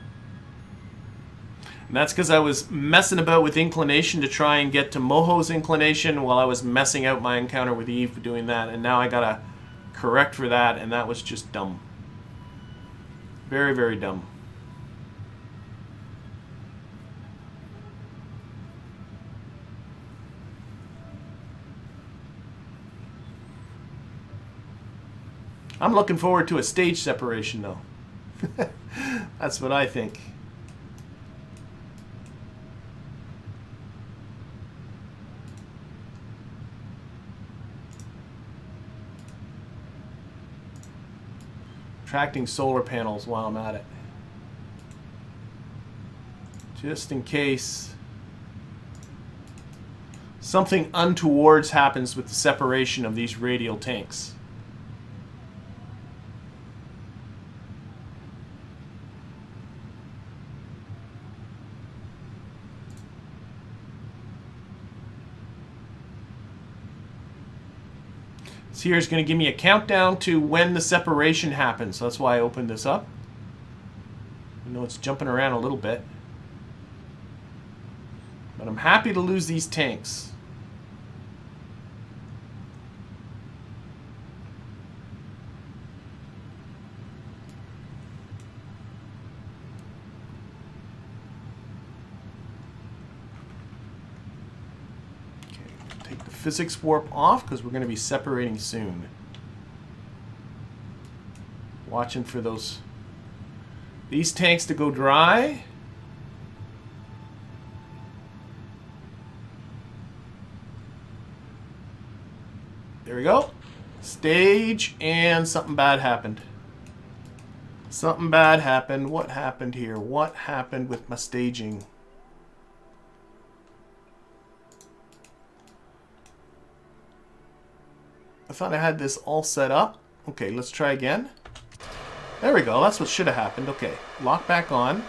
And that's because I was messing about with inclination to try and get to Moho's inclination while I was messing out my encounter with Eve doing that. And now I got to correct for that, and that was just dumb. Very, very dumb. I'm looking forward to a stage separation, though. That's what I think. Tracting solar panels while I'm at it. Just in case something untowards happens with the separation of these radial tanks. So here's going to give me a countdown to when the separation happens. So that's why I opened this up. I know it's jumping around a little bit. But I'm happy to lose these tanks. Physics warp off because we're going to be separating soon. Watching for these tanks to go dry. There we go. Stage, and something bad happened. Something bad happened. What happened here? What happened with my staging? I thought I had this all set up. Okay, let's try again. There we go. That's what should have happened. Okay, lock back on.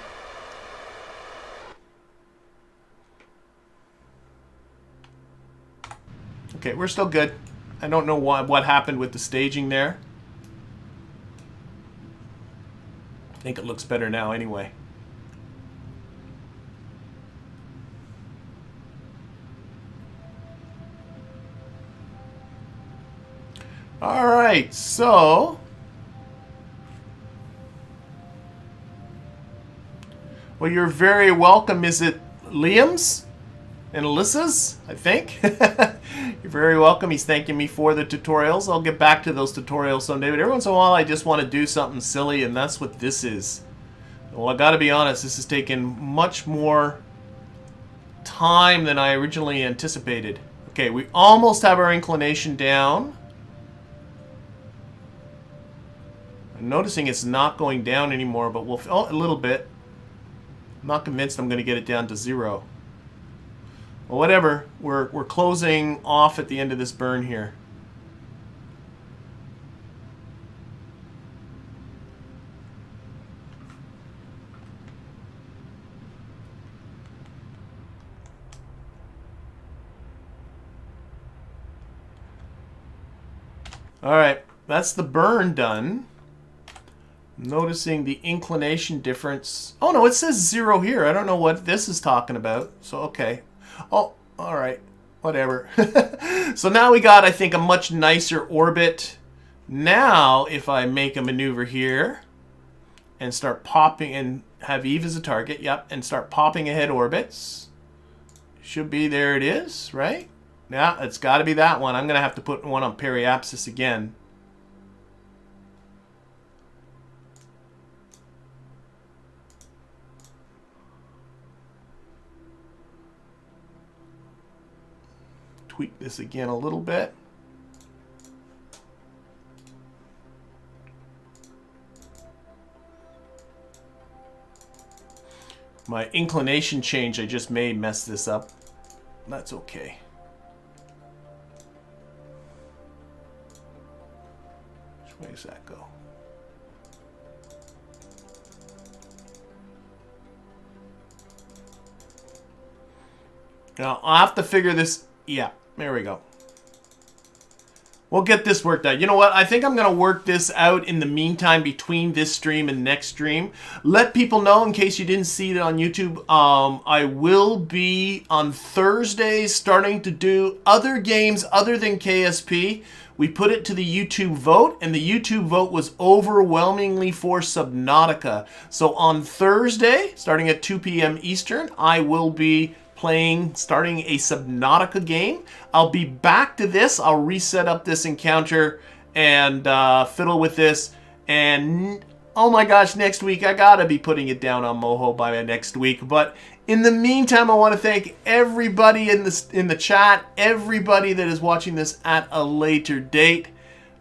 Okay, we're still good. I don't know what happened with the staging there. I think it looks better now anyway. All right, so well, you're very welcome. Is it Liam's and Alyssa's? I think you're very welcome. He's thanking me for the tutorials. I'll get back to those tutorials someday, but every once in a while I just want to do something silly, and that's what this is. Well, I got to be honest, this has taken much more time than I originally anticipated. Okay, we almost have our inclination down. I'm noticing it's not going down anymore, but we'll... Oh, a little bit. I'm not convinced I'm going to get it down to 0. Well, whatever. We're closing off at the end of this burn here. All right. That's the burn done. Noticing the inclination difference. Oh, no, it says 0 here. I don't know what this is talking about. So, okay. Oh, all right. Whatever. So now we got, I think, a much nicer orbit. Now, if I make a maneuver here and start popping and have Eve as a target, yep, and start popping ahead orbits, should be, there it is, right? Yeah, it's got to be that one. I'm going to have to put one on periapsis again. tweak this again a little bit. My inclination change I just made messed this up. That's okay. Which way does that go? Now, I'll have to figure this... Yeah, there we go. We'll get this worked out. You know what? I think I'm going to work this out in the meantime between this stream and next stream. Let people know, in case you didn't see it on YouTube, I will be on Thursdays starting to do other games other than KSP. We put it to the YouTube vote, and the YouTube vote was overwhelmingly for Subnautica. So on Thursday, starting at 2 p.m. Eastern, I will be starting a Subnautica game. I'll be back to this. I'll reset up this encounter and fiddle with this. And oh my gosh, next week I gotta be putting it down on Moho by next week. But in the meantime, I want to thank everybody in the chat, everybody that is watching this at a later date.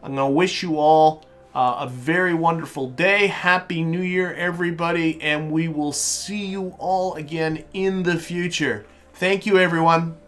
I'm gonna wish you all a very wonderful day. Happy New Year, everybody, and we will see you all again in the future. Thank you, everyone.